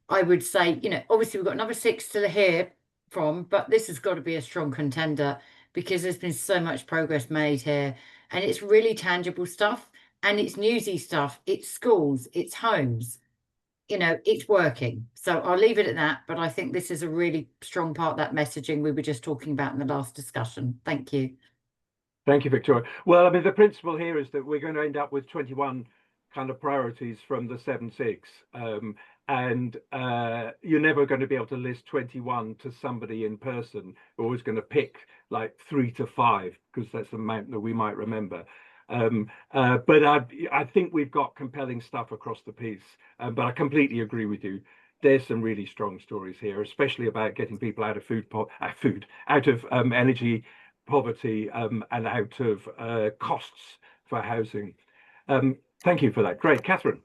I would say, obviously we've got another 6 to hear from, but this has got to be a strong contender because there's been so much progress made here, and it's really tangible stuff, and it's newsy stuff, it's schools, it's homes, you know, it's working. So I'll leave it at that. But I think this is a really strong part of that messaging we were just talking about in the last discussion. Thank you. Thank you, Victoria. Well, I mean, the principle here is that we're going to end up with 21 kind of priorities from the 7-6. And you're never going to be able to list 21 to somebody in person. We're always going to pick like 3 to 5 because that's the amount that we might remember. But I think we've got compelling stuff across the piece. But I completely agree with you. There's some really strong stories here, especially about getting people out of energy poverty and out of costs for housing. Thank you for that. Great. Catherine.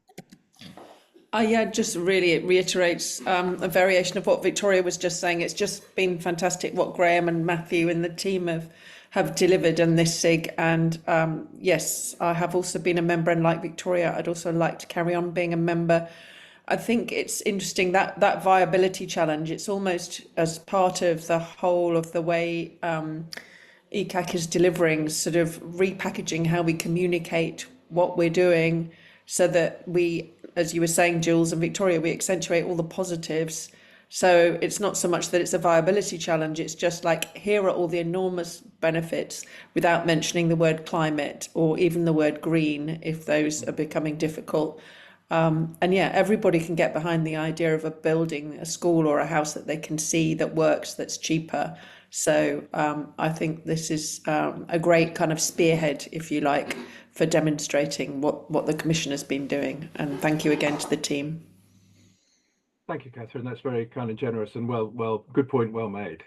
Yeah, just really it reiterates a variation of what Victoria was just saying. It's just been fantastic what Graham and Matthew and the team have delivered on this SIG. And yes, I have also been a member, and like Victoria, I'd also like to carry on being a member. I think it's interesting that viability challenge, it's almost as part of the whole of the way ECAC is delivering, sort of repackaging how we communicate what we're doing so that we, as you were saying, Jules and Victoria, we accentuate all the positives. So it's not so much that it's a viability challenge, it's just like, here are all the enormous benefits without mentioning the word climate or even the word green, if those are becoming difficult. And yeah, everybody can get behind the idea of a building, a school or a house that they can see that works, that's cheaper. So I think this is a great kind of spearhead, if you like, for demonstrating what the Commission has been doing. And thank you again to the team. Thank you, Catherine. That's very kind of generous and well, good point, well made.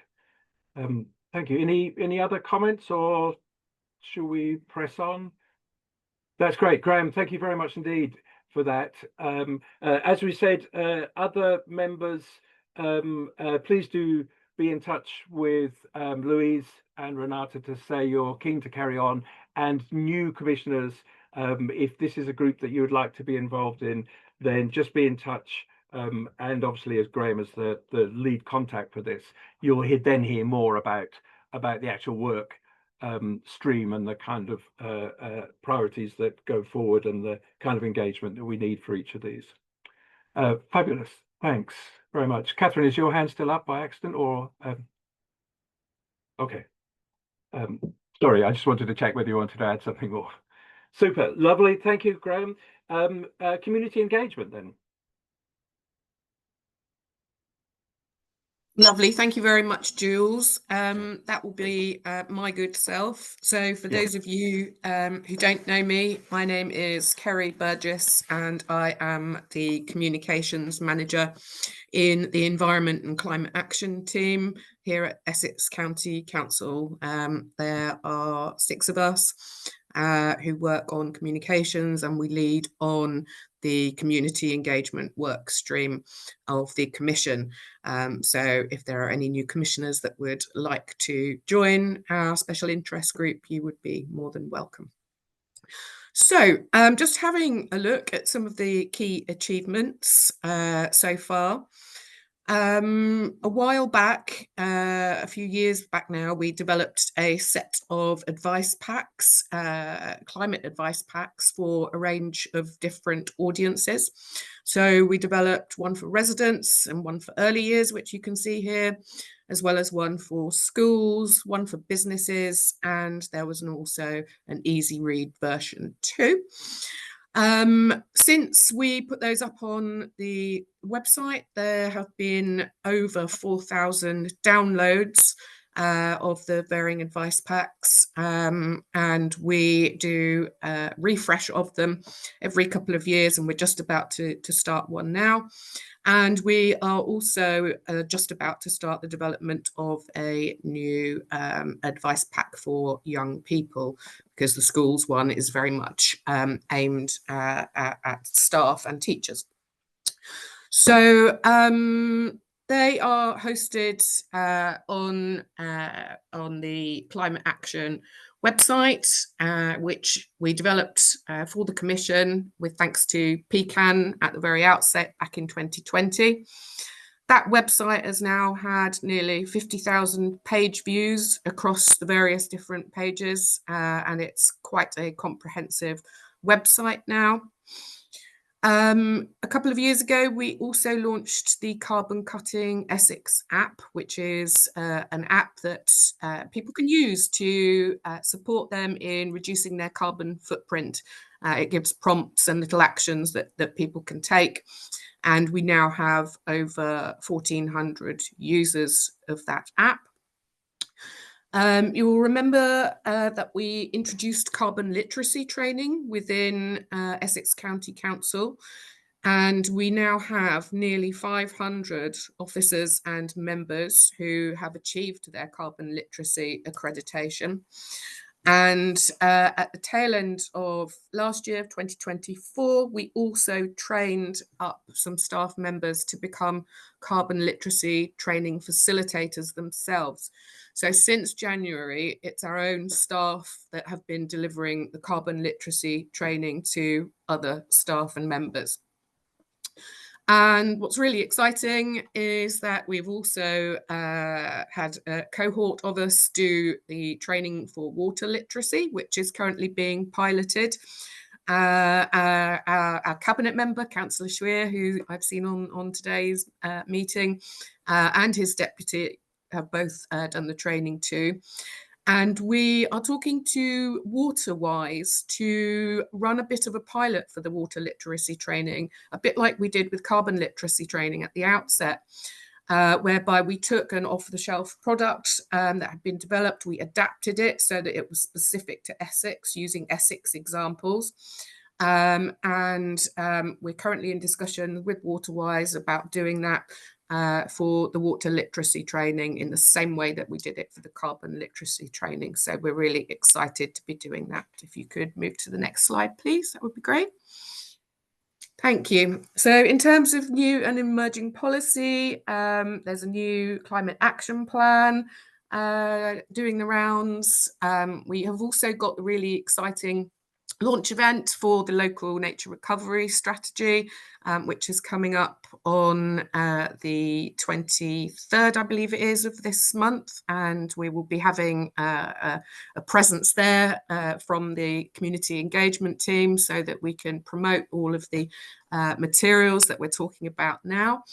Thank you. Any other comments, or should we press on? That's great, Graham. Thank you very much indeed for that. As we said, other members, please do be in touch with Louise and Renata to say you're keen to carry on, and new commissioners, if this is a group that you would like to be involved in, then just be in touch. And obviously, as Graham is the lead contact for this, you'll then hear more about the actual work stream and the kind of priorities that go forward and the kind of engagement that we need for each of these. Fabulous. Thanks very much. Catherine, is your hand still up by accident, or? Okay. Sorry, I just wanted to check whether you wanted to add something more. Super. Lovely. Thank you, Graham. Community engagement then. Lovely. Thank you very much, Jules. That will be my good self. So for those of you who don't know me, my name is Kerry Burgess, and I am the communications manager in the Environment and Climate Action team here at Essex County Council. There are 6 of us who work on communications, and we lead on the community engagement work stream of the Commission. So if there are any new commissioners that would like to join our special interest group, you would be more than welcome. So just having a look at some of the key achievements so far. A while back, a few years back now, we developed a set of advice packs, climate advice packs for a range of different audiences. So we developed one for residents and one for early years, which you can see here, as well as one for schools, one for businesses, and there was also an easy read version too. Since we put those up on the website, there have been over 4,000 downloads of the varying advice packs, and we do a refresh of them every couple of years, and we're just about to start one now. And we are also just about to start the development of a new advice pack for young people, because the schools one is very much aimed at staff and teachers. So they are hosted on the Climate Action website, which we developed for the Commission with thanks to PCAN at the very outset back in 2020. That website has now had nearly 50,000 page views across the various different pages, and it's quite a comprehensive website now. A couple of years ago, we also launched the Carbon Cutting Essex app, which is an app that people can use to support them in reducing their carbon footprint. It gives prompts and little actions that people can take. And we now have over 1,400 users of that app. You will remember that we introduced carbon literacy training within Essex County Council, and we now have nearly 500 officers and members who have achieved their carbon literacy accreditation. And at the tail end of last year, 2024, we also trained up some staff members to become carbon literacy training facilitators themselves. So since January, it's our own staff that have been delivering the carbon literacy training to other staff and members. And what's really exciting is that we've also had a cohort of us do the training for water literacy, which is currently being piloted. Our cabinet member, Councillor Schweer, who I've seen on today's meeting, and his deputy have both done the training too. And we are talking to WaterWise to run a bit of a pilot for the water literacy training, a bit like we did with carbon literacy training at the outset, whereby we took an off-the-shelf product that had been developed, we adapted it so that it was specific to Essex using Essex examples. We're currently in discussion with WaterWise about doing that for the water literacy training in the same way that we did it for the carbon literacy training. So we're really excited to be doing that. If you could move to the next slide, please, that would be great. Thank you. So in terms of new and emerging policy, there's a new climate action plan doing the rounds. We have also got the really exciting launch event for the local nature recovery strategy, which is coming up on the 23rd, I believe it is, of this month. And we will be having a presence there from the community engagement team so that we can promote all of the materials that we're talking about now.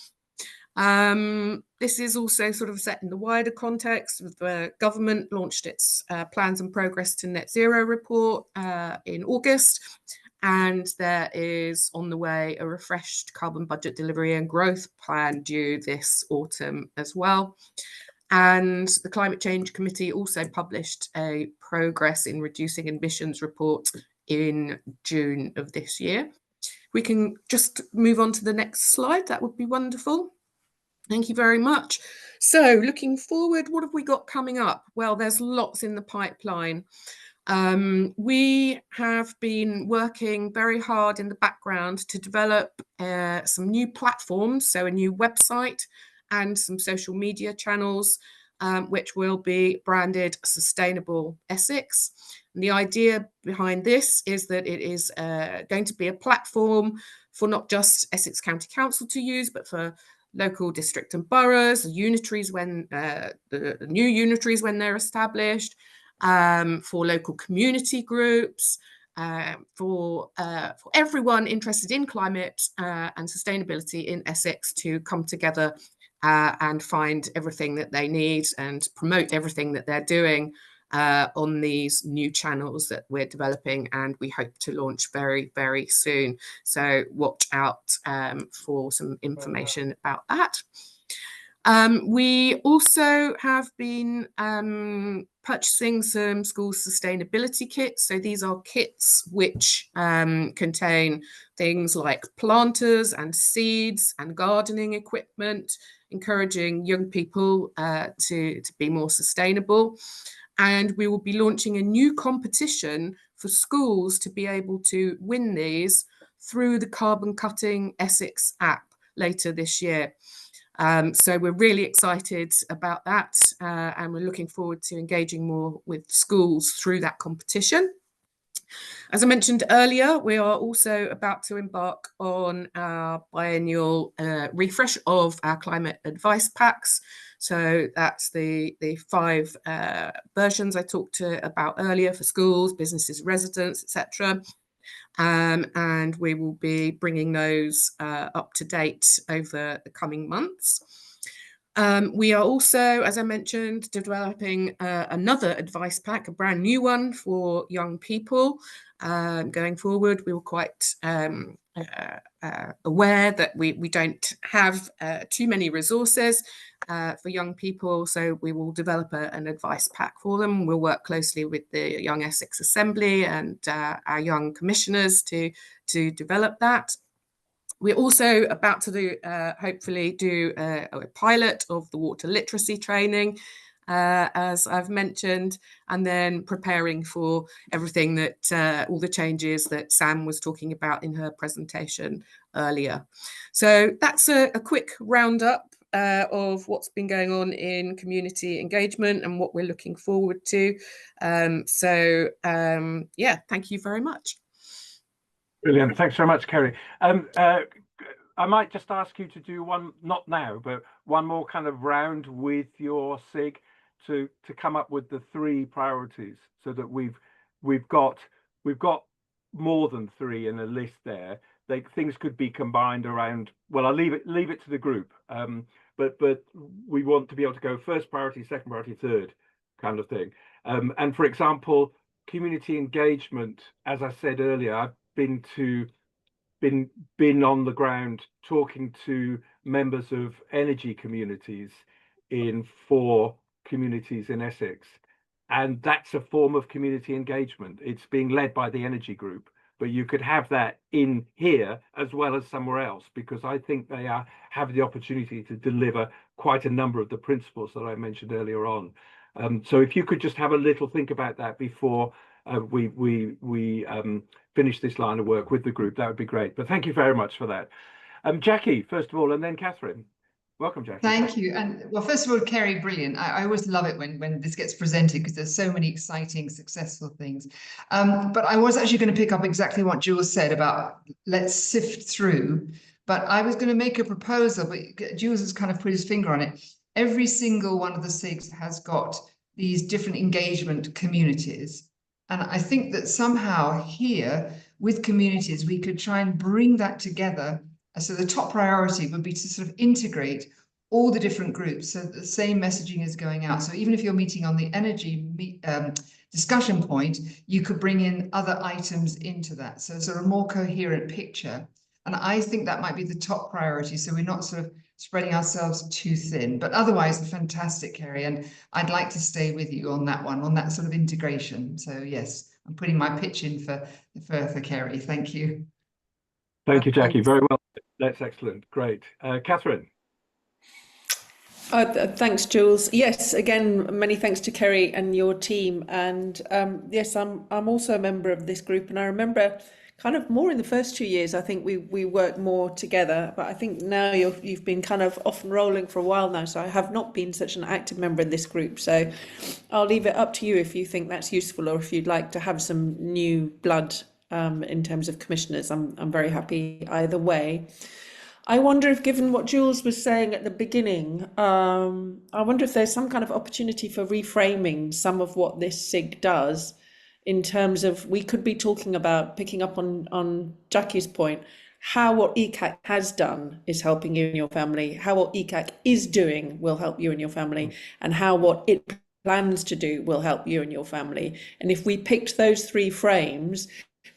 This is also sort of set in the wider context of the government launched its plans and progress to net zero report in August, and there is on the way a refreshed carbon budget delivery and growth plan due this autumn as well. And the Climate Change Committee also published a progress in reducing emissions report in June of this year. We can just move on to the next slide. That would be wonderful. Thank you very much. So looking forward, what have we got coming up? Well, there's lots in the pipeline. We have been working very hard in the background to develop some new platforms, so a new website and some social media channels, which will be branded Sustainable Essex. And the idea behind this is that it is going to be a platform for not just Essex County Council to use, but for local district and boroughs, the unitaries when the new unitaries when they're established, for local community groups, for everyone interested in climate and sustainability in Essex to come together and find everything that they need and promote everything that they're doing on these new channels that we're developing, and we hope to launch very, very soon. So watch out for some information about that. We also have been purchasing some school sustainability kits. So these are kits which contain things like planters and seeds and gardening equipment, encouraging young people to be more sustainable. And we will be launching a new competition for schools to be able to win these through the Carbon Cutting Essex app later this year. So we're really excited about that, and we're looking forward to engaging more with schools through that competition. As I mentioned earlier, we are also about to embark on our biennial refresh of our climate advice packs. So that's the 5 versions I talked about earlier for schools, businesses, residents, etc. and we will be bringing those up to date over the coming months. We are also, as I mentioned, developing another advice pack, a brand new one for young people. Going forward, we were quite aware that we don't have too many resources for young people, so we will develop an advice pack for them. We'll work closely with the Young Essex Assembly and our young commissioners to develop that. We're also about to do, hopefully, do a pilot of the water literacy training, as I've mentioned, and then preparing for everything that all the changes that Sam was talking about in her presentation earlier. So that's a quick roundup of what's been going on in community engagement and what we're looking forward to. Yeah, thank you very much. Brilliant. Thanks very much, Kerry. I might just ask you to do one, not now, but one more kind of round with your SIG to come up with the 3 priorities, so that we've got more than 3 in a list there. Things could be combined around. Well, I'll leave it to the group. But we want to be able to go first priority, second priority, third kind of thing. And for example, community engagement, as I said earlier, I've been on the ground talking to members of energy communities in 4 communities in Essex, and that's a form of community engagement. It's being led by the energy group, but you could have that in here as well as somewhere else, because I think they have the opportunity to deliver quite a number of the principles that I mentioned earlier on. So if you could just have a little think about that before we finish this line of work with the group, that would be great. But thank you very much for that. Jackie, first of all, and then Catherine. Welcome, Jackie. Thank you. And well, first of all, Kerry, brilliant. I always love it when this gets presented, because there's so many exciting, successful things. But I was actually going to pick up exactly what Jules said about let's sift through. But I was going to make a proposal, but Jules has kind of put his finger on it. Every single one of the SIGs has got these different engagement communities. And I think that somehow here with communities, we could try and bring that together. So the top priority would be to sort of integrate all the different groups so that the same messaging is going out. So even if you're meeting on the energy discussion point, you could bring in other items into that. So sort of more coherent picture. And I think that might be the top priority. So we're not sort of spreading ourselves too thin, but otherwise fantastic, Kerry. And I'd like to stay with you on that one, on that sort of integration. So yes, I'm putting my pitch in for Kerry. Thank you. Thank you, Jackie. Very well. That's excellent. Great. Catherine. Thanks, Jules. Yes, again, many thanks to Kerry and your team. And yes, I'm also a member of this group, and I remember kind of more in the first 2 years, I think we worked more together, but I think now you've been kind of off and rolling for a while now, so I have not been such an active member in this group. So I'll leave it up to you if you think that's useful, or if you'd like to have some new blood in terms of commissioners. I'm very happy either way. I wonder if, given what Jules was saying at the beginning, I wonder if there's some kind of opportunity for reframing some of what this SIG does, in terms of, we could be talking about, picking up on Jackie's point, how what ECAC has done is helping you and your family, how what ECAC is doing will help you and your family, and how what it plans to do will help you and your family. And if we picked those 3 frames,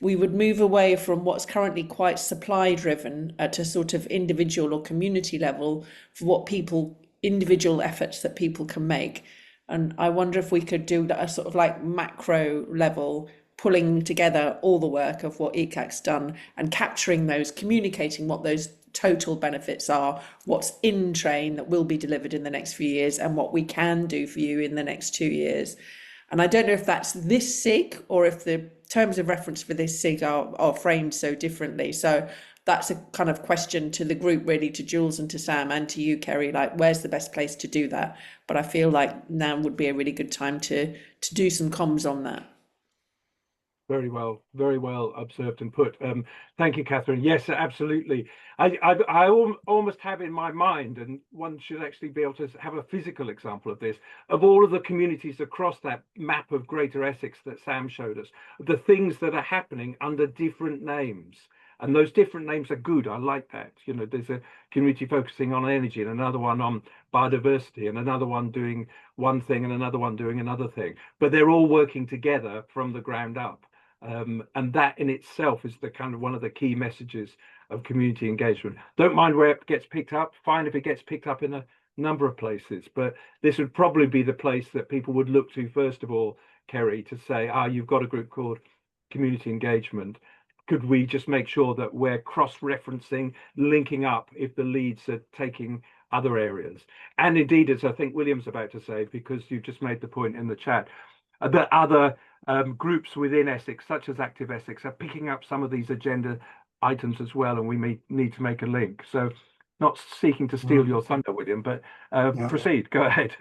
we would move away from what's currently quite supply driven at a sort of individual or community level for what individual efforts that people can make. And I wonder if we could do a sort of like macro level, pulling together all the work of what ECAC's done and capturing those, communicating what those total benefits are, what's in train that will be delivered in the next few years, and what we can do for you in the next 2 years. And I don't know if that's this SIG or if the terms of reference for this SIG are framed so differently. So that's a kind of question to the group, really, to Jules and to Sam and to you, Kerry, like where's the best place to do that? But I feel like now would be a really good time to do some comms on that. Very well observed and put. Thank you, Catherine. Yes, absolutely. I almost have in my mind, and one should actually be able to have a physical example of this, of all of the communities across that map of Greater Essex that Sam showed us, the things that are happening under different names. And those different names are good. I like that. You know, there's a community focusing on energy and another one on biodiversity and another one doing one thing and another one doing another thing. But they're all working together from the ground up. And that in itself is the kind of one of the key messages of community engagement. Don't mind where it gets picked up. Fine if it gets picked up in a number of places, but this would probably be the place that people would look to first of all, Kerry, to say, you've got a group called community engagement. Could we just make sure that we're cross-referencing, linking up if the leads are taking other areas? And indeed, as I think William's about to say, because you've just made the point in the chat, that other groups within Essex, such as Active Essex, are picking up some of these agenda items as well, and we may need to make a link. So not seeking to steal your thunder, William, but proceed, go ahead.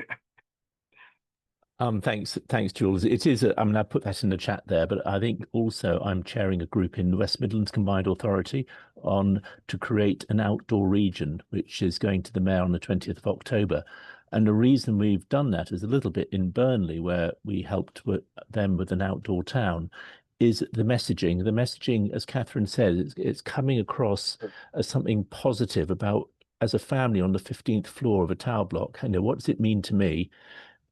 Thanks, Jules. It is, I mean, I put that in the chat there, but I think also I'm chairing a group in the West Midlands Combined Authority to create an outdoor region, which is going to the Mayor on the 20th of October. And the reason we've done that is a little bit in Burnley, where we helped them with an outdoor town, is the messaging. The messaging, as Catherine said, it's coming across as something positive about, as a family on the 15th floor of a tower block, you know, what does it mean to me?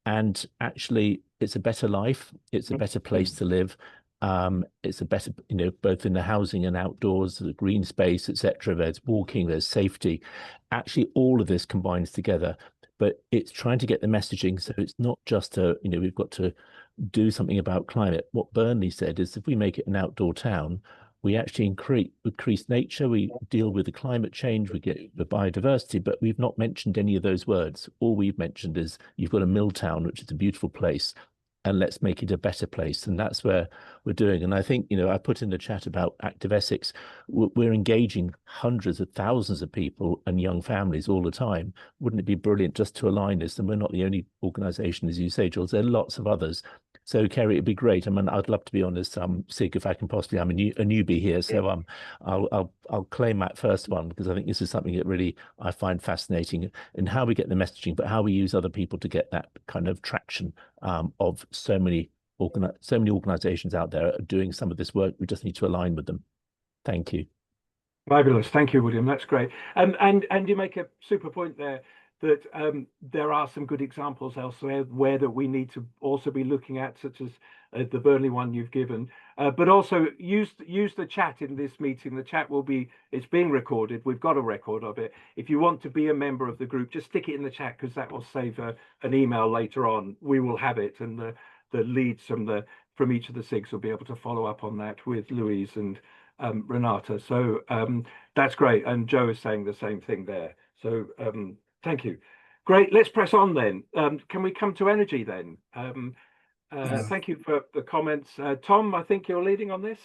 And actually, it's a better life. It's a better place to live. It's a better, you know, both in the housing and outdoors, the green space, etc. There's walking, there's safety. Actually, all of this combines together. But it's trying to get the messaging, so it's not just you know, we've got to do something about climate. What Burnley said is, if we make it an outdoor town, we actually increase nature, we deal with the climate change, we get the biodiversity, but we've not mentioned any of those words. All we've mentioned is you've got a mill town, which is a beautiful place, and let's make it a better place. And that's where we're doing. And I think, you know, I put in the chat about Active Essex. We're engaging hundreds of thousands of people and young families all the time. Wouldn't it be brilliant just to align this? And we're not the only organisation, as you say, Jules. There are lots of others. So, Kerry, it'd be great. I mean, I'd love to be on this SIG if I can possibly. I'm a newbie here, so I'll claim that first one, because I think this is something that really I find fascinating in how we get the messaging, but how we use other people to get that kind of traction of so many organisations out there are doing some of this work. We just need to align with them. Thank you. Fabulous. Thank you, William. That's great. And you make a super point there, that there are some good examples elsewhere where that we need to also be looking at, such as the Burnley one you've given, but also use the chat in this meeting. The chat it's being recorded. We've got a record of it. If you want to be a member of the group, just stick it in the chat, because that will save an email later on. We will have it, and the leads from each of the SIGs will be able to follow up on that with Louise and Renata. So that's great. And Joe is saying the same thing there. So thank you. Great. Let's press on then. Can we come to energy then? Thank you for the comments. Tom, I think you're leading on this.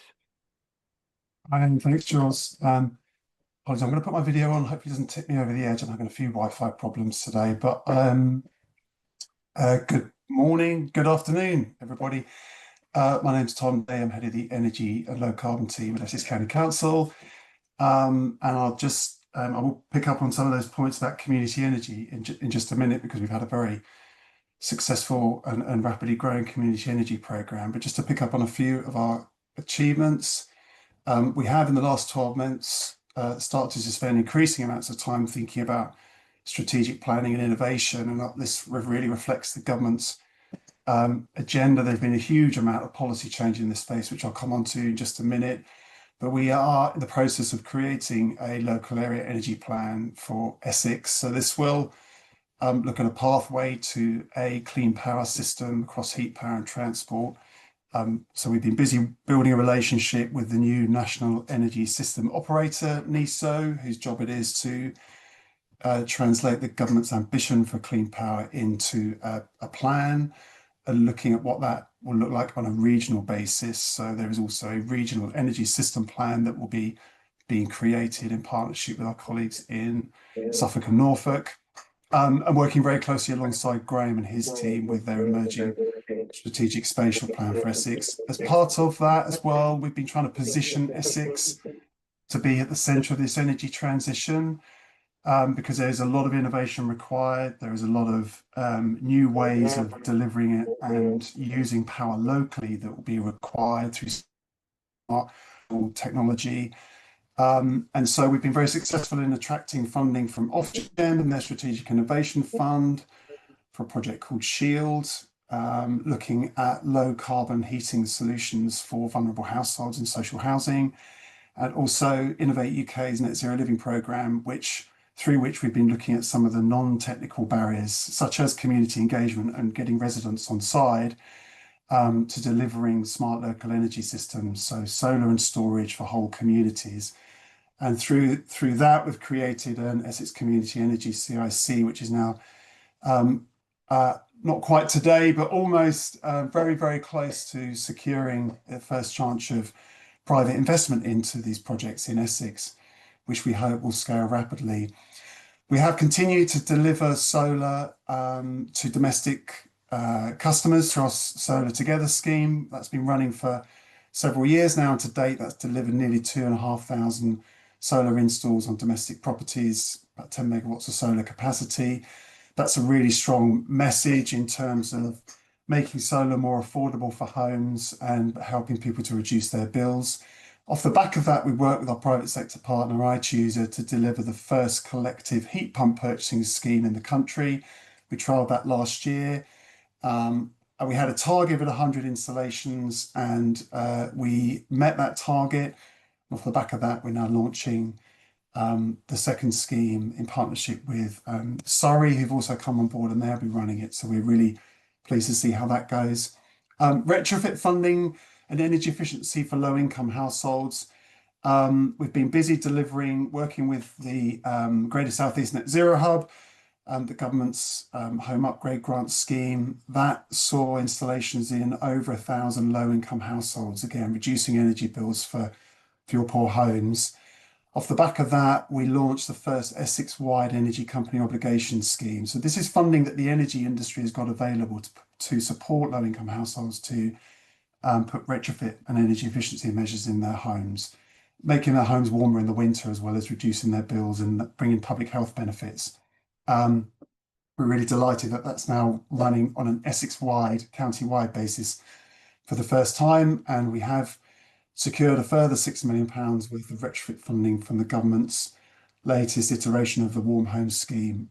Thanks, Jules. I'm going to put my video on. Hopefully it doesn't tip me over the edge. I'm having a few Wi-Fi problems today. But good morning, good afternoon, everybody. My name's Tom Day. I'm head of the Energy and Low Carbon team at Essex County Council. And I'll just I will pick up on some of those points about community energy in just a minute, because we've had a very successful and rapidly growing community energy program. But just to pick up on a few of our achievements, we have in the last 12 months started to spend increasing amounts of time thinking about strategic planning and innovation, and this really reflects the government's agenda. There's been a huge amount of policy change in this space, which I'll come on to in just a minute. But we are in the process of creating a local area energy plan for Essex. So this will look at a pathway to a clean power system across heat, power and transport. So we've been busy building a relationship with the new National Energy System Operator, NESO, whose job it is to translate the government's ambition for clean power into a plan, and looking at what that will look like on a regional basis. So there is also a regional energy system plan that will be being created in partnership with our colleagues in Suffolk and Norfolk, and working very closely alongside Graham and his team with their emerging strategic spatial plan for Essex. As part of that as well, we've been trying to position Essex to be at the centre of this energy transition, because there's a lot of innovation required. There is a lot of new ways of delivering it and using power locally that will be required through smart technology. And so we've been very successful in attracting funding from Ofgem and their Strategic Innovation Fund for a project called Shield, looking at low carbon heating solutions for vulnerable households and social housing, and also Innovate UK's Net Zero Living Programme, through which we've been looking at some of the non-technical barriers, such as community engagement and getting residents on side, to delivering smart local energy systems, so solar and storage for whole communities. And through that, we've created an Essex Community Energy CIC, which is now not quite today, but almost very, very close to securing the first tranche of private investment into these projects in Essex, which we hope will scale rapidly. We have continued to deliver solar to domestic customers through our Solar Together scheme. That's been running for several years now, and to date that's delivered nearly 2,500 solar installs on domestic properties, about 10 megawatts of solar capacity. That's a really strong message in terms of making solar more affordable for homes and helping people to reduce their bills. Off the back of that, we worked with our private sector partner, iChooser, to deliver the first collective heat pump purchasing scheme in the country. We trialled that last year. And we had a target of 100 installations, and we met that target. Off the back of that, we're now launching the second scheme in partnership with Surrey, who've also come on board, and they'll be running it. So we're really pleased to see how that goes. Retrofit funding and energy efficiency for low-income households. We've been busy working with the Greater South East Net Zero Hub, the government's home upgrade grant scheme. That saw installations in over 1,000 low-income households, again, reducing energy bills for fuel-poor homes. Off the back of that, we launched the first Essex-wide energy company obligation scheme. So this is funding that the energy industry has got available to support low-income households to put retrofit and energy efficiency measures in their homes, making their homes warmer in the winter, as well as reducing their bills and bringing public health benefits. We're really delighted that that's now running on an Essex-wide, county-wide basis for the first time, and we have secured a further £6 million worth of retrofit funding from the government's latest iteration of the Warm Homes Scheme.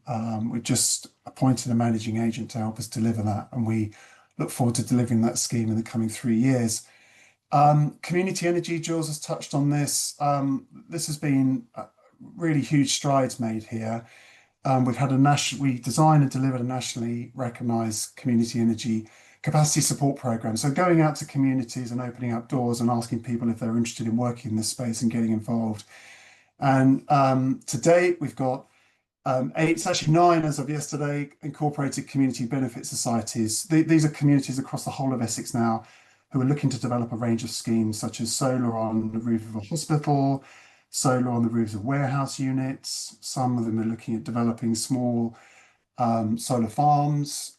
We've just appointed a managing agent to help us deliver that, and we look forward to delivering that scheme in the coming 3 years. Community energy, Jules has touched on this. This has been really huge strides made here. We designed and delivered a nationally recognised community energy capacity support program. So going out to communities and opening up doors and asking people if they're interested in working in this space and getting involved. And to date, we've got 8, it's actually 9 as of yesterday, incorporated community benefit societies. These are communities across the whole of Essex now who are looking to develop a range of schemes, such as solar on the roof of a hospital, solar on the roofs of warehouse units. Some of them are looking at developing small solar farms,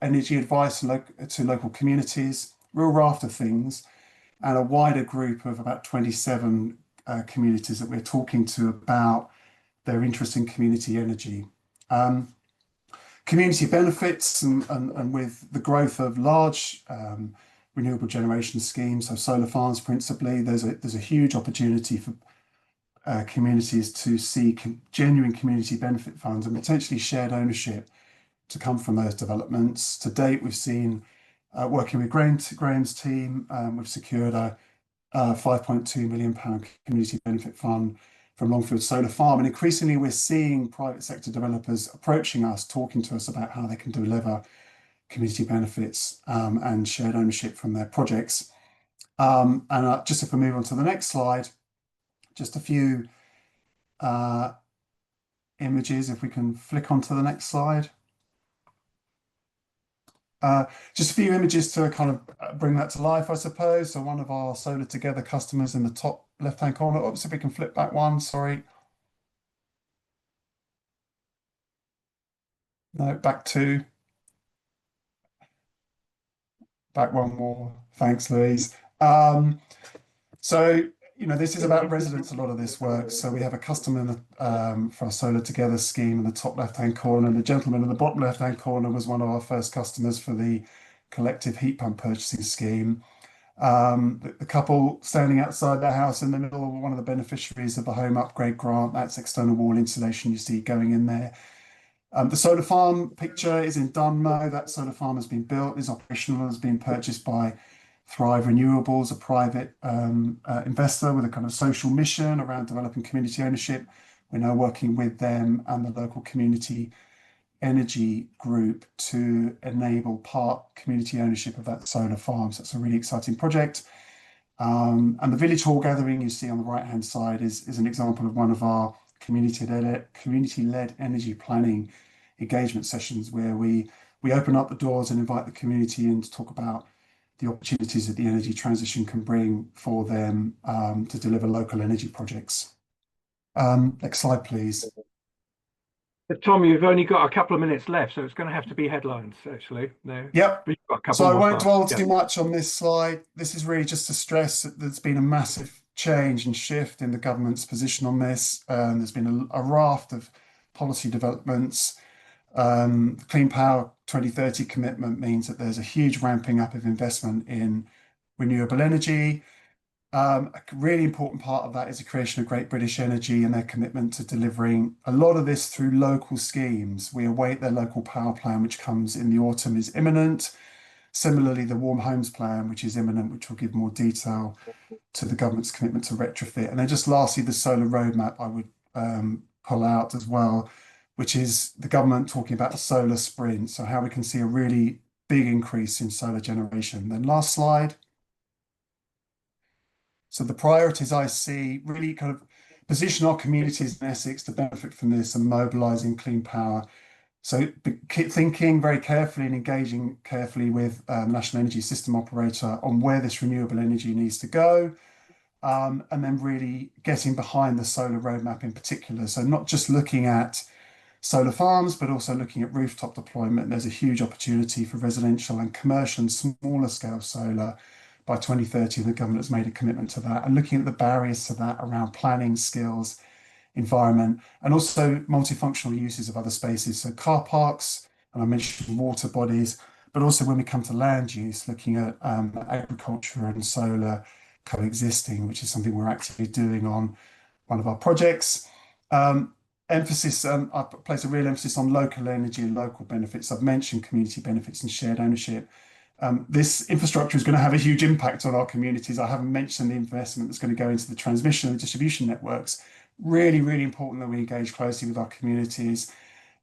energy advice to local communities, real raft of things, and a wider group of about 27 communities that we're talking to about their interest in community energy. Community benefits and with the growth of large renewable generation schemes, so solar farms principally, there's a huge opportunity for communities to see genuine community benefit funds and potentially shared ownership to come from those developments. To date, we've seen, working with Graham's team, we've secured a £5.2 million community benefit fund from Longfield Solar Farm. And increasingly, we're seeing private sector developers approaching us, talking to us about how they can deliver community benefits and shared ownership from their projects. Just if we move on to the next slide, just a few images, if we can flick onto the next slide. Just a few images to kind of bring that to life, I suppose. So one of our Solar Together customers in the top left-hand corner. Oops, if we can flip back one, sorry. No, back two. Back one more. Thanks, Louise. So, this is about residents, a lot of this work. So we have a customer for our Solar Together scheme in the top left-hand corner. And the gentleman in the bottom left-hand corner was one of our first customers for the collective heat pump purchasing scheme. The couple standing outside their house in the middle were one of the beneficiaries of the home upgrade grant. That's external wall insulation you see going in there. The solar farm picture is in Dunmow. That solar farm has been built, is operational, has been purchased by Thrive Renewables, a private investor with a kind of social mission around developing community ownership. We're now working with them and the local community energy group to enable part community ownership of that solar farm. So it's a really exciting project. And the village hall gathering you see on the right-hand side is an example of one of our community-led energy planning engagement sessions where we open up the doors and invite the community in to talk about the opportunities that the energy transition can bring for them to deliver local energy projects. Next slide, please. Tom, you've only got a couple of minutes left, so it's going to have to be headlines, actually. No. Yep. We've got a couple So I more won't dwell slides. too much on this slide. This is really just to stress that there's been a massive change and shift in the government's position on this. There's been a raft of policy developments. The Clean Power 2030 commitment means that there's a huge ramping up of investment in renewable energy. A really important part of that is the creation of Great British Energy and their commitment to delivering a lot of this through local schemes. We await their local power plan, which comes in the autumn, is imminent. Similarly, the Warm Homes Plan, which is imminent, which will give more detail to the government's commitment to retrofit. And then just lastly, the solar roadmap I would pull out as well, which is the government talking about a solar sprint. So how we can see a really big increase in solar generation. Then last slide. So the priorities I see really kind of position our communities in Essex to benefit from this and mobilising clean power. So keep thinking very carefully and engaging carefully with the National Energy System Operator on where this renewable energy needs to go. And then really getting behind the solar roadmap in particular. So not just looking at solar farms, but also looking at rooftop deployment. There's a huge opportunity for residential and commercial and smaller scale solar by 2030, and the government has made a commitment to that, and looking at the barriers to that around planning skills, environment, and also multifunctional uses of other spaces. So car parks, and I mentioned water bodies, but also when we come to land use, looking at agriculture and solar coexisting, which is something we're actively doing on one of our projects. I place a real emphasis on local energy and local benefits. I've mentioned community benefits and shared ownership. This infrastructure is going to have a huge impact on our communities. I haven't mentioned the investment that's going to go into the transmission and distribution networks. Really, really important that we engage closely with our communities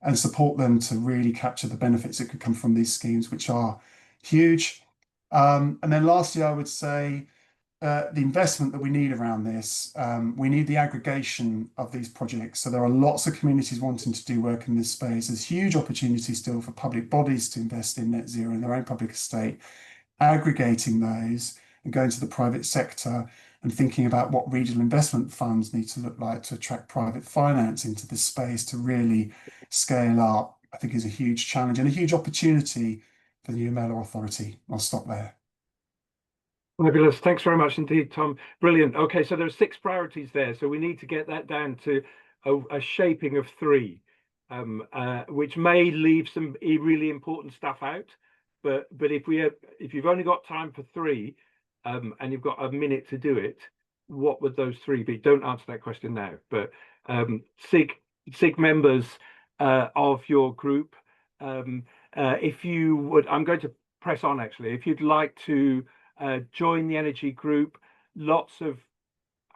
and support them to really capture the benefits that could come from these schemes, which are huge. And then lastly, I would say the investment that we need around this, we need the aggregation of these projects. So there are lots of communities wanting to do work in this space. There's huge opportunity still for public bodies to invest in net zero in their own public estate, aggregating those and going to the private sector and thinking about what regional investment funds need to look like to attract private finance into this space to really scale up, I think is a huge challenge and a huge opportunity for the New Mellor Authority. I'll stop there. Fabulous. Thanks very much indeed, Tom. Brilliant. Okay, so there's 6 priorities there. So we need to get that down to a shaping of 3, which may leave some really important stuff out. But if you've only got time for 3, and you've got a minute to do it, what would those 3 be? Don't answer that question now. But SIG members of your group, if you would, I'm going to press on actually. If you'd like to join the energy group, lots of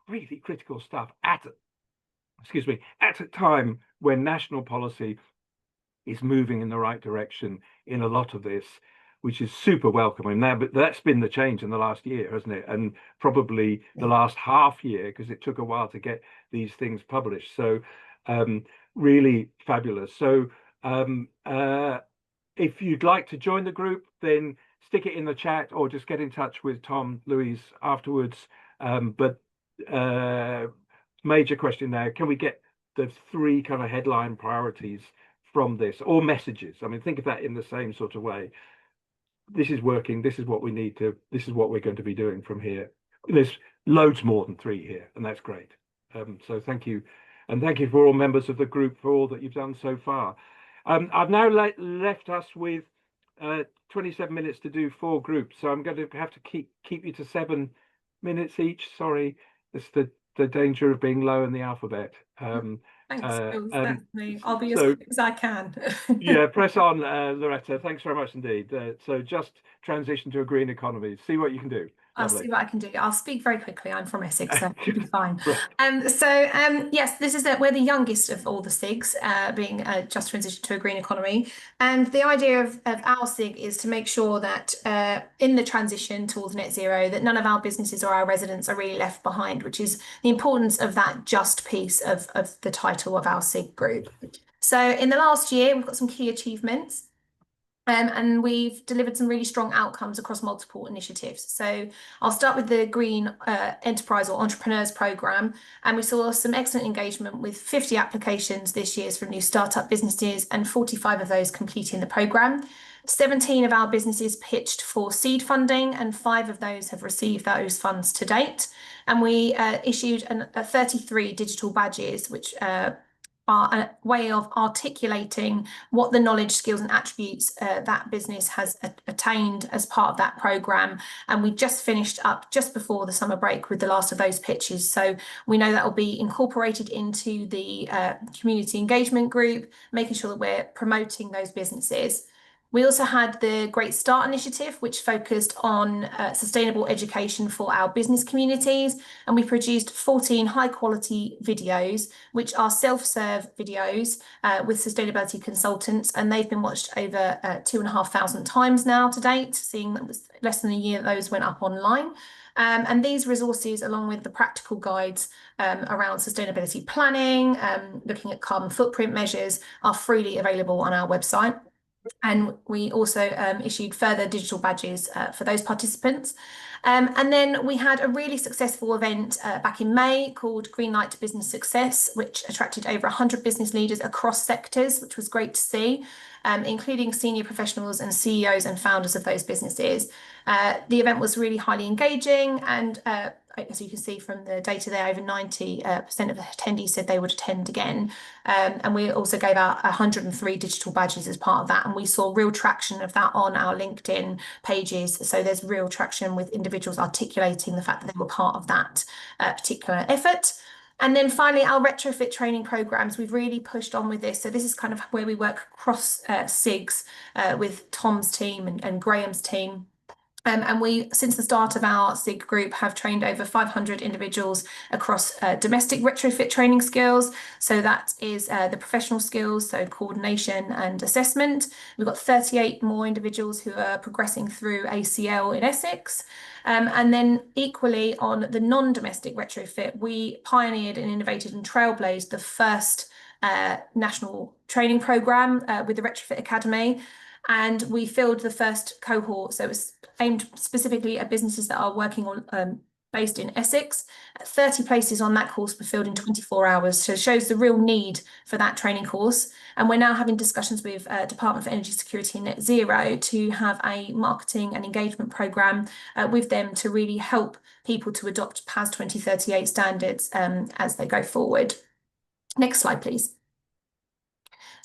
really critical stuff at a time when national policy is moving in the right direction in a lot of this, which is super welcoming now. But that's been the change in the last year, hasn't it? And probably the last half year, because it took a while to get these things published. So really fabulous. So if you'd like to join the group, then stick it in the chat or just get in touch with Tom, Louise afterwards. But major question now, can we get the 3 kind of headline priorities from this, or messages? I mean, think of that in the same sort of way. this is working. This is what we need to. This is what we're going to be doing from here. There's loads more than 3 here, and that's great. So thank you, and thank you for all members of the group for all that you've done so far. I've now left us with 27 minutes to do 4 groups, so I'm going to have to keep you to 7 minutes each. Sorry, it's the danger of being low in the alphabet. Thanks, Jules. That's me. I'll be as quick as I can. Yeah, press on, Loretta. Thanks very much indeed. So just transition to a green economy. See what you can do. I'll Lovely. see what I can do. I'll speak very quickly. I'm from Essex, so it'll be fine. Right. Yes, this is we're the youngest of all the SIGs, being just transitioned to a green economy. And the idea of our SIG is to make sure that in the transition towards net zero, that none of our businesses or our residents are really left behind, which is the importance of that just piece of the title of our SIG group. So in the last year, we've got some key achievements. And we've delivered some really strong outcomes across multiple initiatives. So I'll start with the Green Enterprise or Entrepreneurs Programme. And we saw some excellent engagement with 50 applications this year from new startup businesses and 45 of those completing the programme. 17 of our businesses pitched for seed funding and 5 of those have received those funds to date. And we issued 33 digital badges, which are a way of articulating what the knowledge, skills and attributes that business has attained as part of that programme. And we just finished up just before the summer break with the last of those pitches. So we know that will be incorporated into the community engagement group, making sure that we're promoting those businesses. We also had the Great Start initiative, which focused on sustainable education for our business communities. And we produced 14 high quality videos, which are self-serve videos with sustainability consultants. And they've been watched over 2,500 times now to date, seeing that it was less than a year that those went up online. And these resources, along with the practical guides around sustainability planning, looking at carbon footprint measures, are freely available on our website. And we also issued further digital badges for those participants. And then we had a really successful event back in May called Green Light to Business Success, which attracted over 100 business leaders across sectors, which was great to see, including senior professionals and CEOs and founders of those businesses. The event was really highly engaging and as you can see from the data there, over 90% of the attendees said they would attend again. And we also gave out 103 digital badges as part of that. And we saw real traction of that on our LinkedIn pages. So there's real traction with individuals articulating the fact that they were part of that particular effort. And then finally, our retrofit training programs, we've really pushed on with this. So this is kind of where we work across SIGs with Tom's team and Graham's team. And we, since the start of our SIG group, have trained over 500 individuals across domestic retrofit training skills. So that is the professional skills, so coordination and assessment. We've got 38 more individuals who are progressing through ACL in Essex. And then equally on the non-domestic retrofit, we pioneered and innovated and trailblazed the first national training programme with the Retrofit Academy. And we filled the first cohort, so it was aimed specifically at businesses that are working on based in Essex. 30 places on that course were filled in 24 hours, so it shows the real need for that training course. And we're now having discussions with Department for Energy Security and Net Zero to have a marketing and engagement programme with them to really help people to adopt PAS 2038 standards as they go forward. Next slide, please.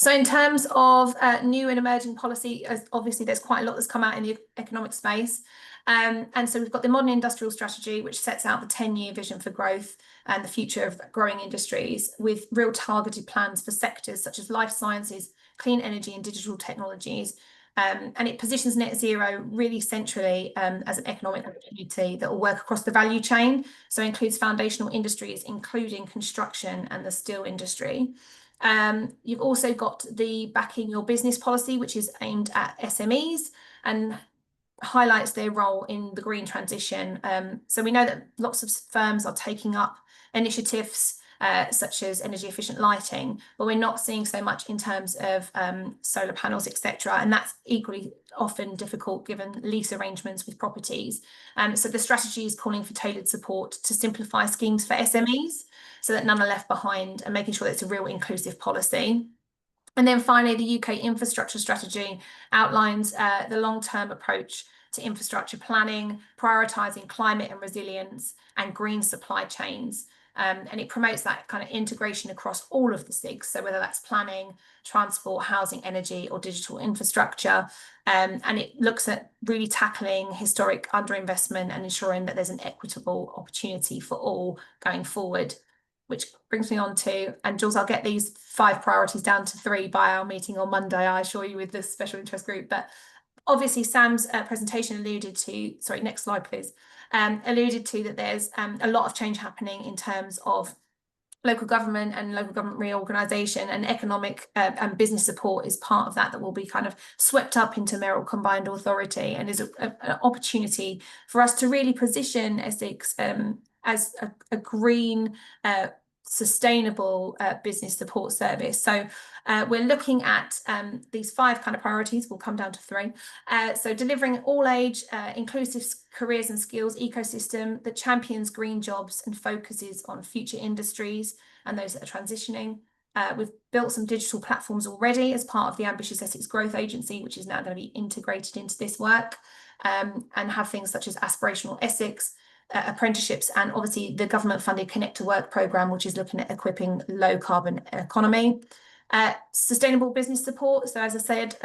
So in terms of new and emerging policy, obviously there's quite a lot that's come out in the economic space. And so we've got the Modern Industrial Strategy, which sets out the 10-year vision for growth and the future of growing industries with real targeted plans for sectors such as life sciences, clean energy and digital technologies. And it positions net zero really centrally as an economic opportunity that will work across the value chain. So it includes foundational industries, including construction and the steel industry. You've also got the Backing Your Business policy, which is aimed at SMEs and highlights their role in the green transition. So we know that lots of firms are taking up initiatives such as energy efficient lighting, but we're not seeing so much in terms of solar panels, etc. And that's equally often difficult given lease arrangements with properties. So the strategy is calling for tailored support to simplify schemes for SMEs so that none are left behind and making sure that it's a real inclusive policy. And then finally, the UK infrastructure strategy outlines the long-term approach to infrastructure planning, prioritising climate and resilience and green supply chains. And it promotes that kind of integration across all of the SIGs. So whether that's planning, transport, housing, energy, or digital infrastructure. And it looks at really tackling historic underinvestment and ensuring that there's an equitable opportunity for all going forward. Which brings me on to, and Jules, I'll get these 5 priorities down to 3 by our meeting on Monday, I assure you, with this special interest group. But obviously Sam's presentation alluded to, sorry, next slide, please, alluded to that there's a lot of change happening in terms of local government and local government reorganisation, and economic and business support is part of that will be kind of swept up into mayoral combined authority, and is an opportunity for us to really position Essex as a green, sustainable business support service. So we're looking at these 5 kind of priorities. We'll come down to 3. So delivering all age inclusive careers and skills ecosystem that champions green jobs and focuses on future industries and those that are transitioning. We've built some digital platforms already as part of the Ambitious Essex Growth Agency, which is now going to be integrated into this work, and have things such as Aspirational Essex, apprenticeships, and obviously the government funded Connect to Work programme, which is looking at equipping low carbon economy. Sustainable business support. So as I said,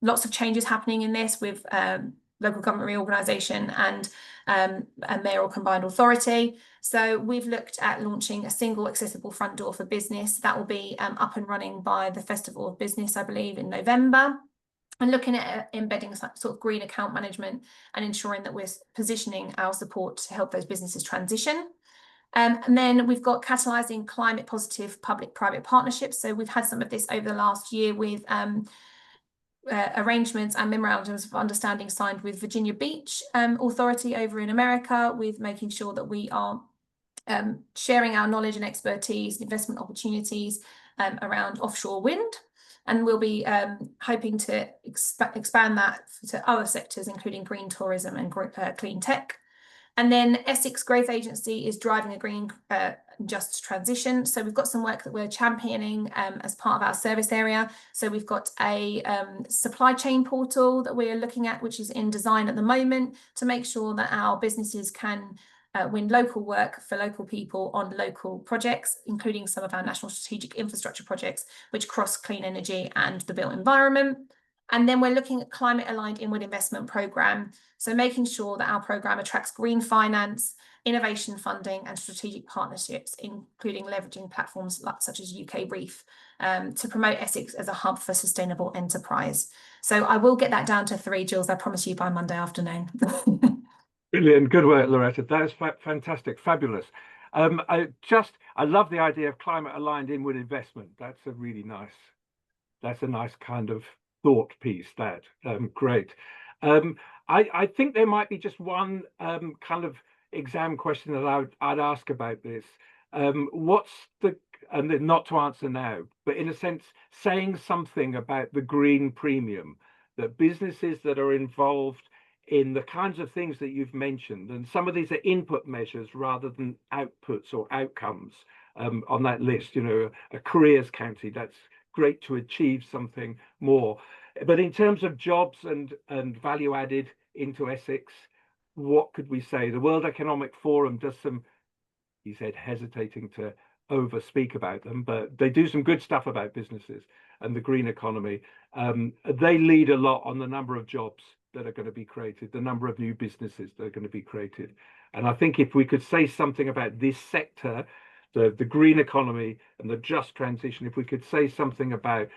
lots of changes happening in this with local government reorganisation and a mayoral combined authority. So we've looked at launching a single accessible front door for business that will be up and running by the Festival of Business, I believe, in November. And looking at embedding sort of green account management and ensuring that we're positioning our support to help those businesses transition. And then we've got catalysing climate positive public-private partnerships. So we've had some of this over the last year with arrangements and memorandums of understanding signed with Virginia Beach Authority over in America, with making sure that we are sharing our knowledge and expertise, investment opportunities around offshore wind. And we'll be hoping to expand that to other sectors, including green tourism and clean tech. And then Essex Growth Agency is driving a green just transition. So we've got some work that we're championing as part of our service area. So we've got a supply chain portal that we're looking at, which is in design at the moment, to make sure that our businesses can win local work for local people on local projects, including some of our national strategic infrastructure projects, which cross clean energy and the built environment. And then we're looking at climate aligned inward investment programme. So making sure that our programme attracts green finance, innovation funding and strategic partnerships, including leveraging platforms such as UK Reef to promote Essex as a hub for sustainable enterprise. So I will get that down to 3, Jules, I promise you, by Monday afternoon. Brilliant, good work, Loretta. That is fantastic, fabulous. I love the idea of climate aligned inward investment. That's a really nice, that's a nice kind of thought piece. That great. I think there might be just one kind of exam question that I'd ask about this. What's the, and not to answer now, but in a sense, saying something about the green premium, that businesses that are involved in the kinds of things that you've mentioned, and some of these are input measures rather than outputs or outcomes on that list, you know, a careers county, that's great to achieve something more. But in terms of jobs and value added into Essex, what could we say? The World Economic Forum does some, he said, hesitating to over speak about them, but they do some good stuff about businesses and the green economy. They lead a lot on the number of jobs that are going to be created, the number of new businesses that are going to be created. And I think if we could say something about this sector, the green economy and the just transition, if we could say something about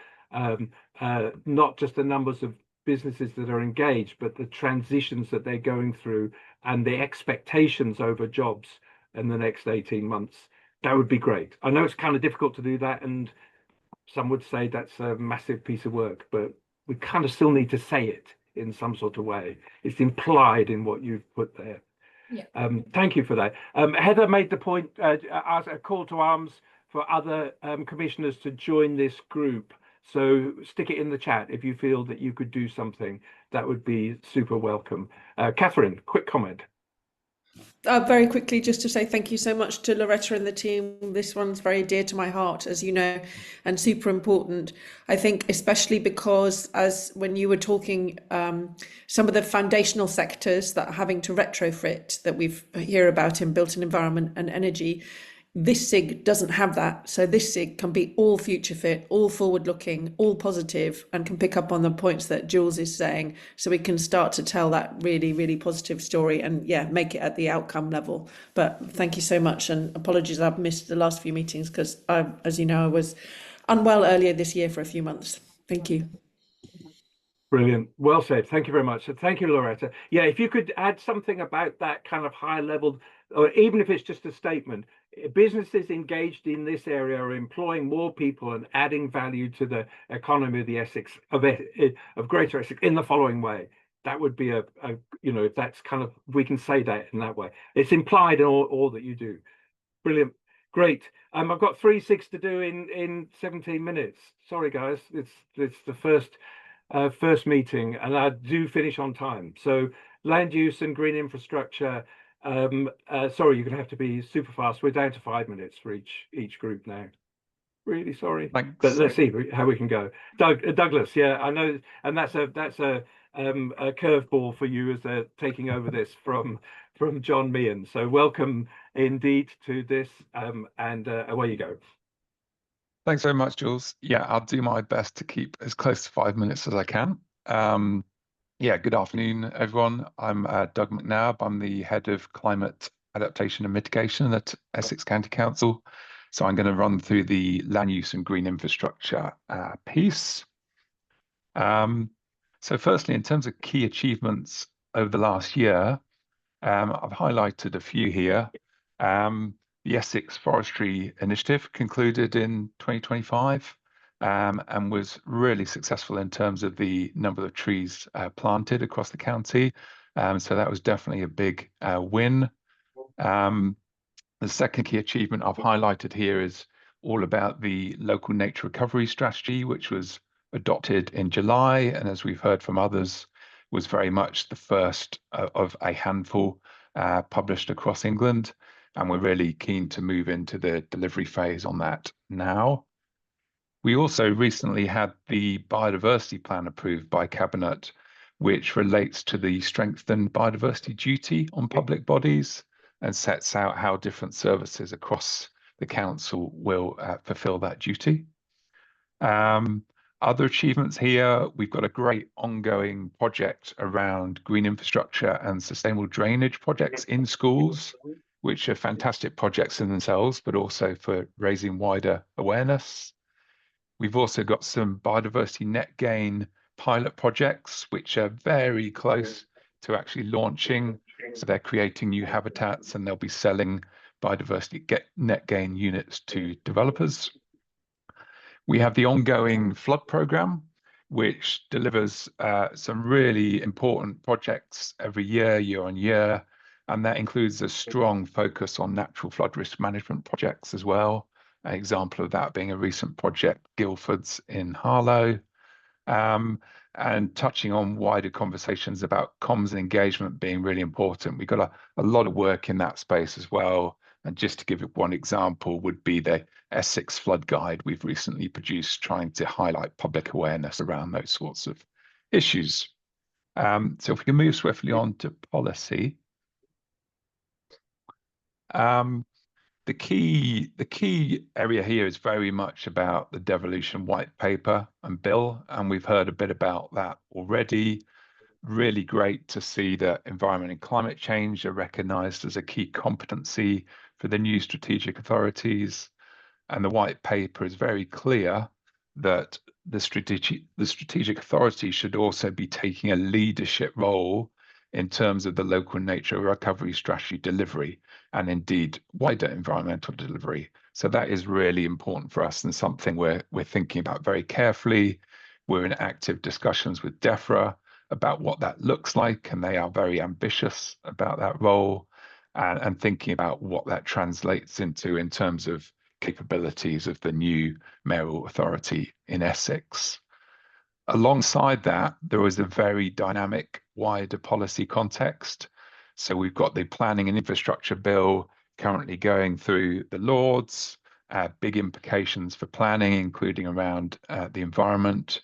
not just the numbers of businesses that are engaged, but the transitions that they're going through and the expectations over jobs in the next 18 months, that would be great. I know it's kind of difficult to do that, and some would say that's a massive piece of work, but we kind of still need to say it in some sort of way. It's implied in what you've put there. Yeah. Thank you for that. Heather made the point, as a call to arms for other commissioners to join this group. So stick it in the chat if you feel that you could do something. That would be super welcome. Catherine, quick comment. Very quickly, just to say thank you so much to Loretta and the team. This one's very dear to my heart, as you know, and super important. I think especially because, as when you were talking, some of the foundational sectors that are having to retrofit that we've hear about in built environment and energy, this SIG doesn't have that. So this SIG can be all future fit, all forward looking, all positive, and can pick up on the points that Jules is saying. So we can start to tell that really, really positive story and make it at the outcome level. But thank you so much, and apologies I've missed the last few meetings because as you know, I was unwell earlier this year for a few months. Thank you. Brilliant. Well said. Thank you very much. So thank you, Loretta. Yeah, if you could add something about that kind of high level, or even if it's just a statement, businesses engaged in this area are employing more people and adding value to the economy of the Essex, of Greater Essex in the following way. That would be if that's kind of, we can say that in that way. It's implied in all that you do. Brilliant. Great. I've got 3 SIGs to do in 17 minutes. Sorry, guys. It's the first meeting, and I do finish on time. So land use and green infrastructure. Sorry, you're going to have to be super fast. We're down to 5 minutes for each group now. Really sorry. Thanks. But let's see how we can go. Douglas, yeah, I know, and that's a curveball for you as taking over this from John Meehan. So welcome indeed to this, and away you go. Thanks very much, Jules. Yeah, I'll do my best to keep as close to 5 minutes as I can. Yeah, good afternoon, everyone. I'm Doug McNabb. I'm the Head of Climate Adaptation and Mitigation at Essex County Council. So I'm going to run through the land use and green infrastructure piece. So firstly, in terms of key achievements over the last year, I've highlighted a few here. The Essex Forestry Initiative concluded in 2025 and was really successful in terms of the number of trees planted across the county. So that was definitely a big win. The second key achievement I've highlighted here is all about the local nature recovery strategy, which was adopted in July, and as we've heard from others, was very much the first of a handful published across England. And we're really keen to move into the delivery phase on that now. We also recently had the biodiversity plan approved by Cabinet, which relates to the strengthened biodiversity duty on public bodies and sets out how different services across the council will fulfill that duty. Other achievements here, we've got a great ongoing project around green infrastructure and sustainable drainage projects in schools, which are fantastic projects in themselves, but also for raising wider awareness. We've also got some biodiversity net gain pilot projects, which are very close to actually launching. So they're creating new habitats and they'll be selling biodiversity net gain units to developers. We have the ongoing flood program, which delivers some really important projects every year on year. And that includes a strong focus on natural flood risk management projects as well. An example of that being a recent project, Guildford's in Harlow. And touching on wider conversations about comms and engagement being really important. We've got a lot of work in that space as well. And just to give you one example would be the Essex Flood Guide we've recently produced, trying to highlight public awareness around those sorts of issues. So if we can move swiftly on to policy. The key area here is very much about the devolution white paper and bill, and we've heard a bit about that already. Really great to see that environment and climate change are recognised as a key competency for the new strategic authorities. And the white paper is very clear that the strategic authority should also be taking a leadership role in terms of the local nature recovery strategy delivery and indeed wider environmental delivery. So that is really important for us and something we're thinking about very carefully. We're in active discussions with DEFRA about what that looks like, and they are very ambitious about that role and thinking about what that translates into in terms of capabilities of the new mayoral authority in Essex. Alongside that, there was a very dynamic wider policy context. So we've got the planning and infrastructure bill currently going through the Lords, big implications for planning, including around the environment.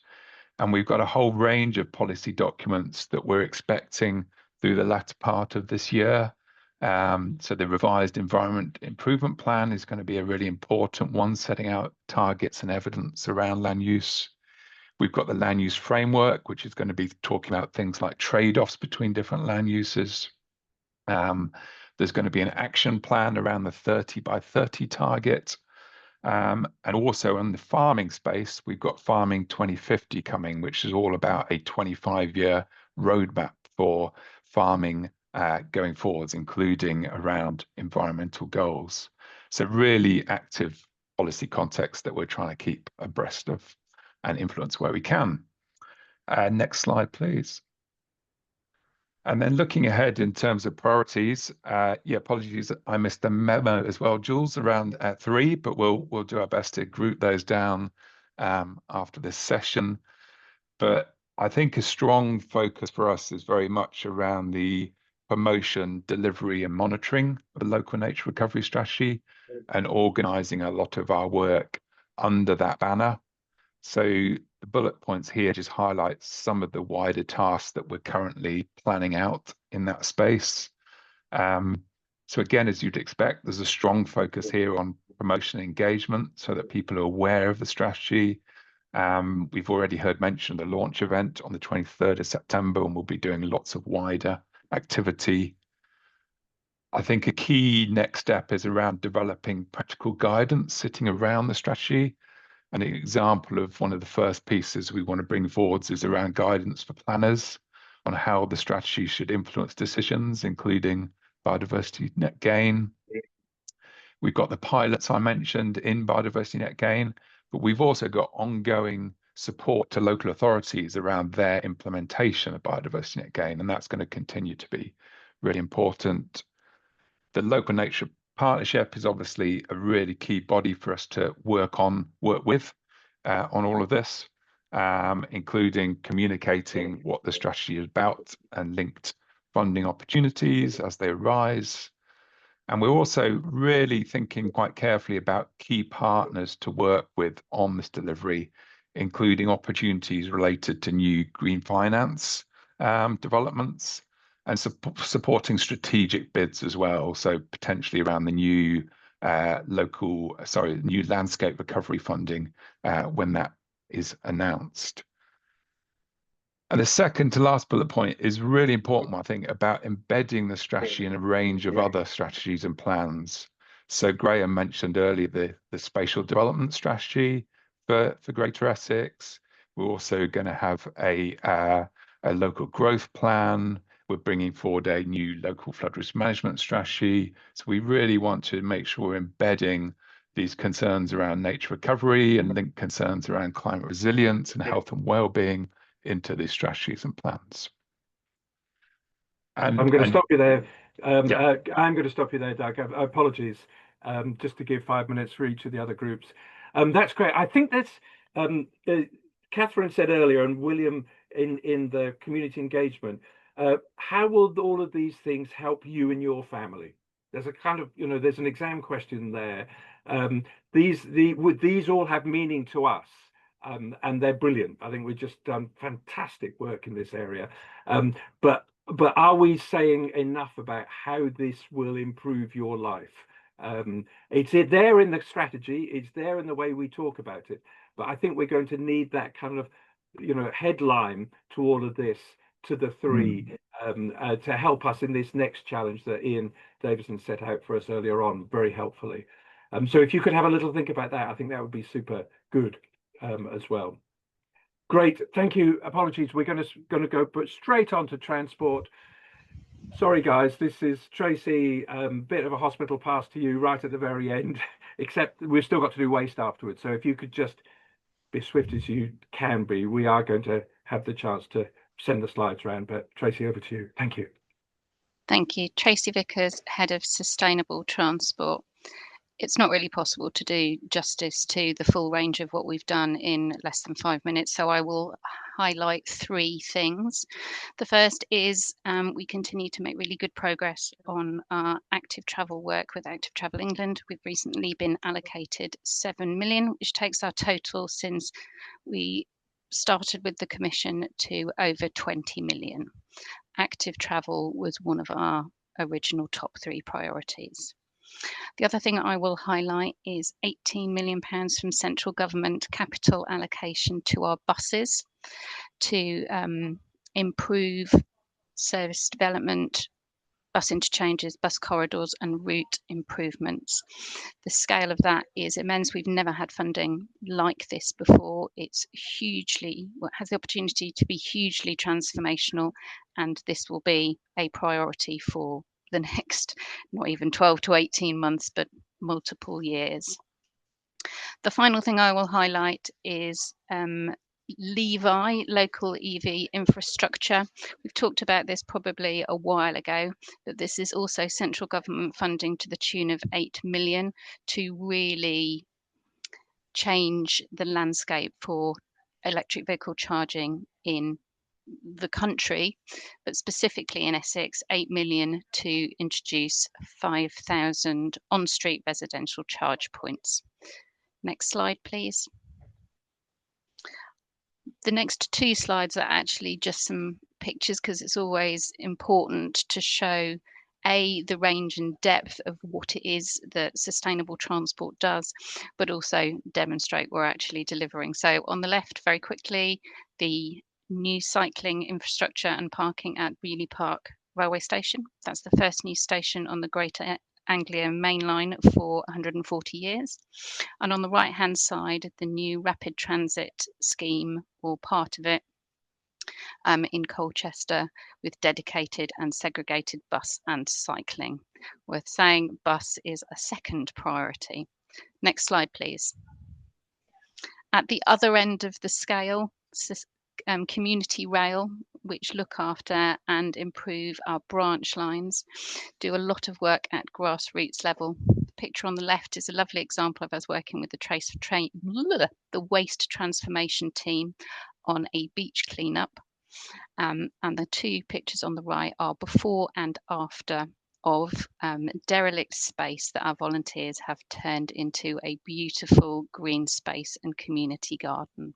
And we've got a whole range of policy documents that we're expecting through the latter part of this year. So the revised Environment Improvement Plan is going to be a really important one, setting out targets and evidence around land use. We've got the land use framework, which is going to be talking about things like trade-offs between different land uses. There's going to be an action plan around the 30 by 30 target. And also in the farming space, we've got Farming 2050 coming, which is all about a 25-year roadmap for farming going forwards, including around environmental goals. So really active policy context that we're trying to keep abreast of and influence where we can. Next slide, please. And then looking ahead in terms of priorities, apologies, I missed the memo as well, Jules, around 3, but we'll do our best to group those down after this session. But I think a strong focus for us is very much around the promotion, delivery, and monitoring of the local nature recovery strategy, and organising a lot of our work under that banner. So the bullet points here just highlight some of the wider tasks that we're currently planning out in that space. So again, as you'd expect, there's a strong focus here on promotion and engagement so that people are aware of the strategy. We've already heard mention of the launch event on the 23rd of September, and we'll be doing lots of wider activity. I think a key next step is around developing practical guidance sitting around the strategy. An example of one of the first pieces we want to bring forwards is around guidance for planners on how the strategy should influence decisions, including biodiversity net gain. We've got the pilots I mentioned in biodiversity net gain, but we've also got ongoing support to local authorities around their implementation of biodiversity net gain, and that's going to continue to be really important. The local nature partnership is obviously a really key body for us to work with on all of this, including communicating what the strategy is about and linked funding opportunities as they arise. And we're also really thinking quite carefully about key partners to work with on this delivery, including opportunities related to new green finance developments, and supporting strategic bids as well. So potentially around the new new landscape recovery funding when that is announced. And the second to last bullet point is really important, I think, about embedding the strategy in a range of other strategies and plans. So Graham mentioned earlier the spatial development strategy for Greater Essex. We're also going to have a local growth plan. We're bringing forward a new local flood risk management strategy. So we really want to make sure we're embedding these concerns around nature recovery and link concerns around climate resilience and health and well-being into these strategies and plans. And I'm going to stop you there. Yeah. I'm going to stop you there, Doug. Apologies, just to give 5 minutes for each of the other groups. That's great. I think that's Catherine said earlier, and William in the community engagement. How will all of these things help you and your family? There's a kind of, there's an exam question there. Would these all have meaning to us? And they're brilliant. I think we've just done fantastic work in this area. But are we saying enough about how this will improve your life? It's there in the strategy. It's there in the way we talk about it. But I think we're going to need that kind of, headline to all of this, to the 3, to help us in this next challenge that Ian Davison set out for us earlier on, very helpfully. So if you could have a little think about that, I think that would be super good as well. Great, thank you. Apologies, we're going to go straight on to transport. Sorry guys, this is Tracy. Bit of a hospital pass to you right at the very end, except we've still got to do waste afterwards. So if you could just be swift as you can be, we are going to have the chance to send the slides around. But Tracy, over to you. Thank you. Thank you. Tracy Vickers, Head of Sustainable Transport. It's not really possible to do justice to the full range of what we've done in less than 5 minutes, so I will highlight three things. The first is we continue to make really good progress on our active travel work with Active Travel England. We've recently been allocated 7 million, which takes our total since we started with the Commission to over 20 million. Active travel was one of our original top 3 priorities. The other thing I will highlight is £18 million from central government capital allocation to our buses to improve service development, bus interchanges, bus corridors and route improvements. The scale of that is immense. We've never had funding like this before. It's has the opportunity to be hugely transformational, and this will be a priority for the next, not even 12 to 18 months, but multiple years. The final thing I will highlight is Levi, local EV infrastructure. We've talked about this probably a while ago, but this is also central government funding to the tune of 8 million to really change the landscape for electric vehicle charging in the country, but specifically in Essex, 8 million to introduce 5,000 on-street residential charge points. Next slide, please. The next 2 slides are actually just some pictures because it's always important to show the range and depth of what it is that sustainable transport does, but also demonstrate we're actually delivering. So on the left, very quickly, the new cycling infrastructure and parking at Beaulieu Park railway station. That's the first new station on the Greater Anglia Main Line for 140 years. And on the right hand side, the new rapid transit scheme, or part of it, in Colchester, with dedicated and segregated bus and cycling. Worth saying, bus is a second priority. Next slide, please. At the other end of the scale, community rail, which look after and improve our branch lines, do a lot of work at grassroots level. The picture on the left is a lovely example of us working with the waste transformation team on a beach cleanup. And the 2 pictures on the right are before and after of derelict space that our volunteers have turned into a beautiful green space and community garden.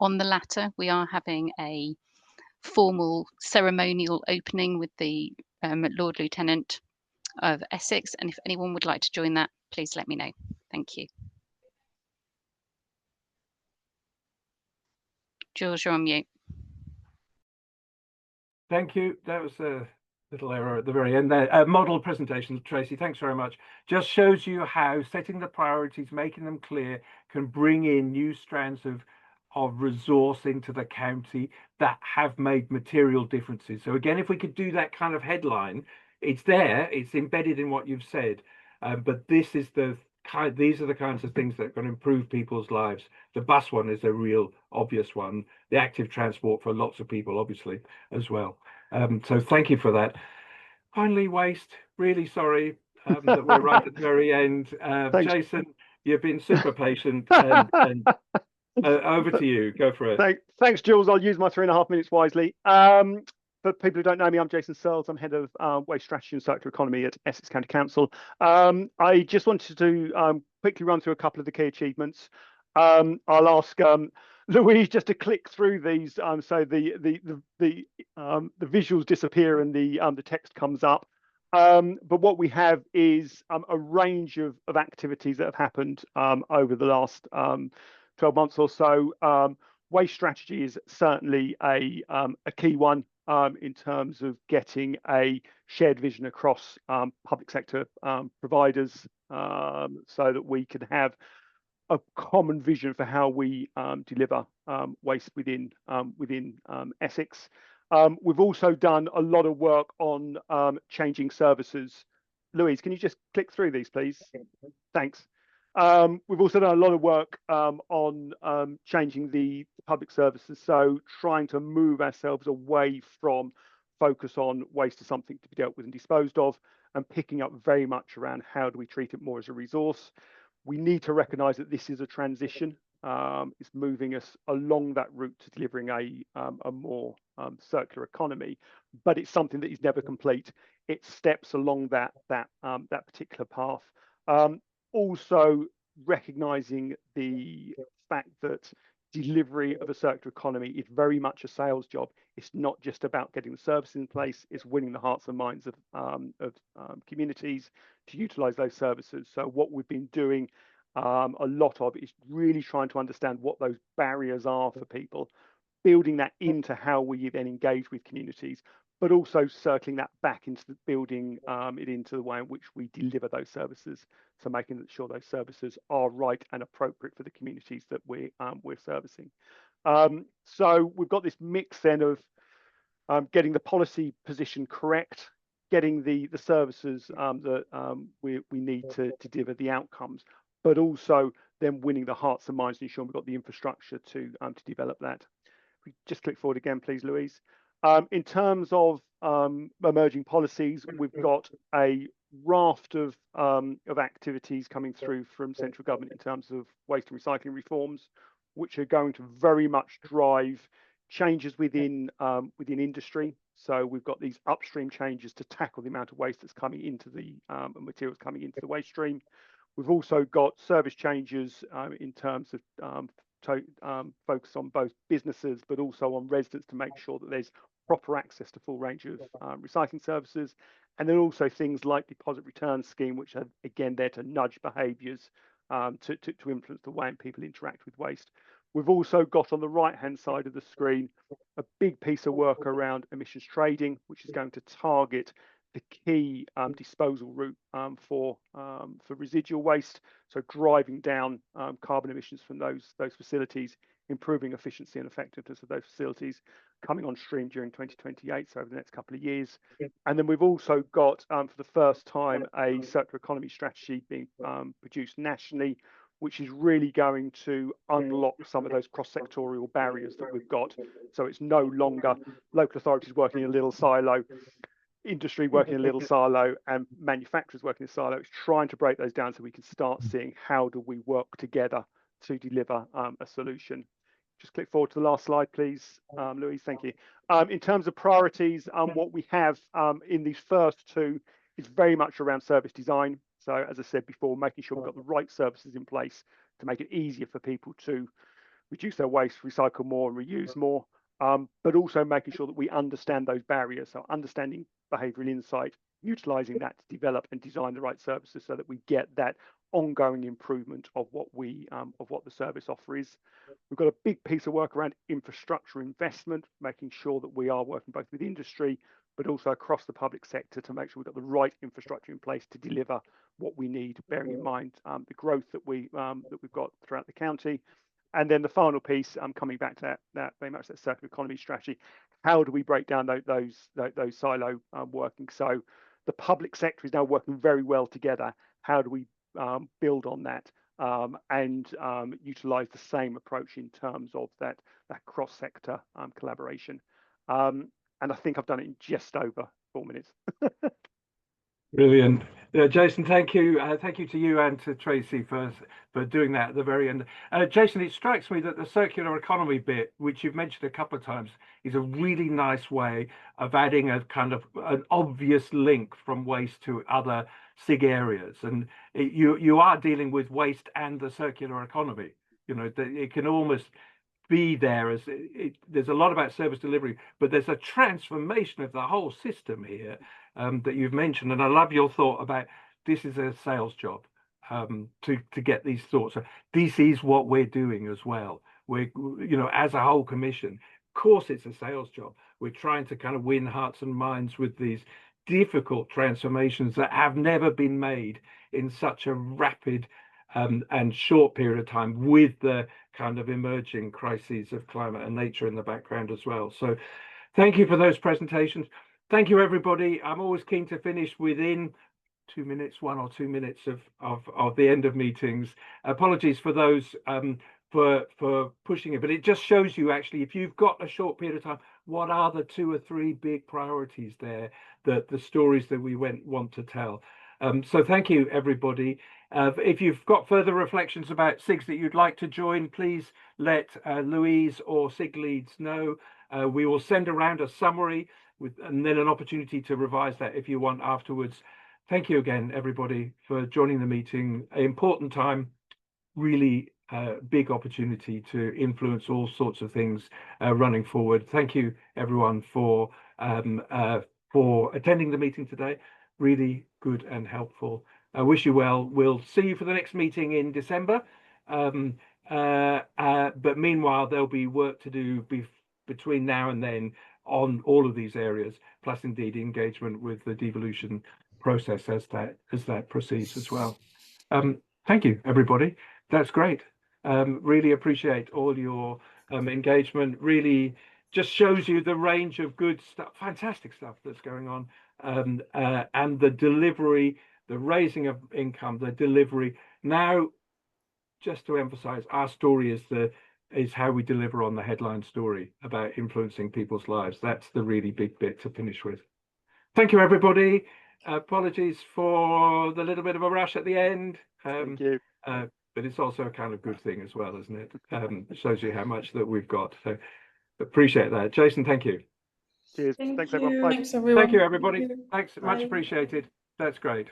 On the latter, we are having a formal ceremonial opening with the Lord Lieutenant of Essex, and if anyone would like to join that, please let me know. Thank you. Jules, you're on mute. Thank you. That was a little error at the very end there. Model presentation, Tracy, thanks very much. Just shows you how setting the priorities, making them clear, can bring in new strands of resource into the county that have made material differences. So again, if we could do that kind of headline, it's there, it's embedded in what you've said, but this is these are the kinds of things that are going to improve people's lives. The bus one is a real obvious one. The active transport for lots of people, obviously, as well. So thank you for that. Finally, waste. Really sorry that we're right at the very end. Jason, you've been super patient, and over to you. Go for it. Thanks, Jules. I'll use my 3.5 minutes wisely. For people who don't know me, I'm Jason Searles. I'm head of waste strategy and circular economy at Essex County Council. I just wanted to quickly run through a couple of the key achievements. I'll ask Louise just to click through these, so the visuals disappear and the text comes up. But what we have is a range of activities that have happened over the last 12 months or so. Waste strategy is certainly a key one in terms of getting a shared vision across public sector providers, so that we can have a common vision for how we deliver waste within Essex. We've also done a lot of work on changing services. Louise, can you just click through these, please? Thanks. We've also done a lot of work on changing the public services, so trying to move ourselves away from focus on waste as something to be dealt with and disposed of, and picking up very much around how do we treat it more as a resource. We need to recognise that this is a transition. It's moving us along that route to delivering a more circular economy, but it's something that is never complete. It steps along that particular path. Also recognizing the fact that delivery of a circular economy is very much a sales job. It's not just about getting the services in place, it's winning the hearts and minds of communities to utilize those services. So what we've been doing a lot of is really trying to understand what those barriers are for people, building that into how we then engage with communities, but also circling that back into the building it into the way in which we deliver those services. So making sure those services are right and appropriate for the communities that we're servicing. So we've got this mix then of getting the policy position correct, getting the services that we need to deliver the outcomes, but also then winning the hearts and minds and ensuring we've got the infrastructure to develop that. If we just click forward again, please, Louise. In terms of emerging policies, we've got a raft of activities coming through from central government in terms of waste and recycling reforms, which are going to very much drive changes within industry. So we've got these upstream changes to tackle the amount of waste that's coming into the materials coming into the waste stream. We've also got service changes in terms of focus on both businesses, but also on residents to make sure that there's proper access to full range of recycling services. And then also things like deposit return scheme, which are again there to nudge behaviours to influence the way in people interact with waste. We've also got on the right-hand side of the screen a big piece of work around emissions trading, which is going to target the key disposal route for residual waste. So driving down carbon emissions from those facilities, improving efficiency and effectiveness of those facilities, coming on stream during 2028, so over the next couple of years. And then we've also got, for the first time, a circular economy strategy being produced nationally, which is really going to unlock some of those cross-sectorial barriers that we've got. So it's no longer local authorities working in a little silo, industry working in a little silo, and manufacturers working in a silo. It's trying to break those down so we can start seeing how do we work together to deliver a solution. Just click forward to the last slide, please, Louise. Thank you. In terms of priorities, what we have in these first two is very much around service design. So as I said before, making sure we've got the right services in place to make it easier for people to reduce their waste, recycle more and reuse more, but also making sure that we understand those barriers. So understanding behavioural insight, utilising that to develop and design the right services so that we get that ongoing improvement of what the service offer is. We've got a big piece of work around infrastructure investment, making sure that we are working both with industry but also across the public sector to make sure we've got the right infrastructure in place to deliver what we need, bearing in mind the growth that we've got throughout the county. And then the final piece, coming back to that very much that circular economy strategy. How do we break down those silo working? So the public sector is now working very well together. How do we build on that and utilise the same approach in terms of that cross-sector collaboration? And I think I've done it in just over 4 minutes. Brilliant. Jason, thank you. Thank you to you and to Tracy for doing that at the very end. Jason, it strikes me that the circular economy bit, which you've mentioned a couple of times, is a really nice way of adding a kind of an obvious link from waste to other SIG areas. And you are dealing with waste and the circular economy. You know, it can almost be there as there's a lot about service delivery, but there's a transformation of the whole system here that you've mentioned. And I love your thought about this is a sales job to get these thoughts. So this is what we're doing as well. We're, you know, as a whole commission, of course it's a sales job. We're trying to kind of win hearts and minds with these difficult transformations that have never been made in such a rapid and short period of time, with the kind of emerging crises of climate and nature in the background as well. So thank you for those presentations. Thank you, everybody. I'm always keen to finish within 2 minutes, 1 or 2 minutes of the end of meetings. Apologies for those for pushing it, but it just shows you actually, if you've got a short period of time, what are the 2 or 3 big priorities there, that the stories that we want to tell. So thank you, everybody. If you've got further reflections about SIGs that you'd like to join, please let Louise or SIG leads know. We will send around a summary and then an opportunity to revise that if you want afterwards. Thank you again, everybody, for joining the meeting. An important time, really big opportunity to influence all sorts of things running forward. Thank you, everyone, for attending the meeting today. Really good and helpful. I wish you well. We'll see you for the next meeting in December. But meanwhile, there'll be work to do between now and then on all of these areas, plus indeed engagement with the devolution process as that proceeds as well. Thank you, everybody. That's great. Really appreciate all your engagement. Really just shows you the range of good stuff, fantastic stuff that's going on, and the delivery, the raising of income, the delivery. Now, just to emphasize, our story is how we deliver on the headline story about influencing people's lives. That's the really big bit to finish with. Thank you, everybody. Apologies for the little bit of a rush at the end. Thank you. But it's also a kind of good thing as well, isn't it? It shows you how much that we've got. So appreciate that. Jason, thank you. Cheers. Thanks, Thanks, everyone. Bye. Thanks, everyone. Thank you, everybody. Thanks, much Bye. appreciated. That's great.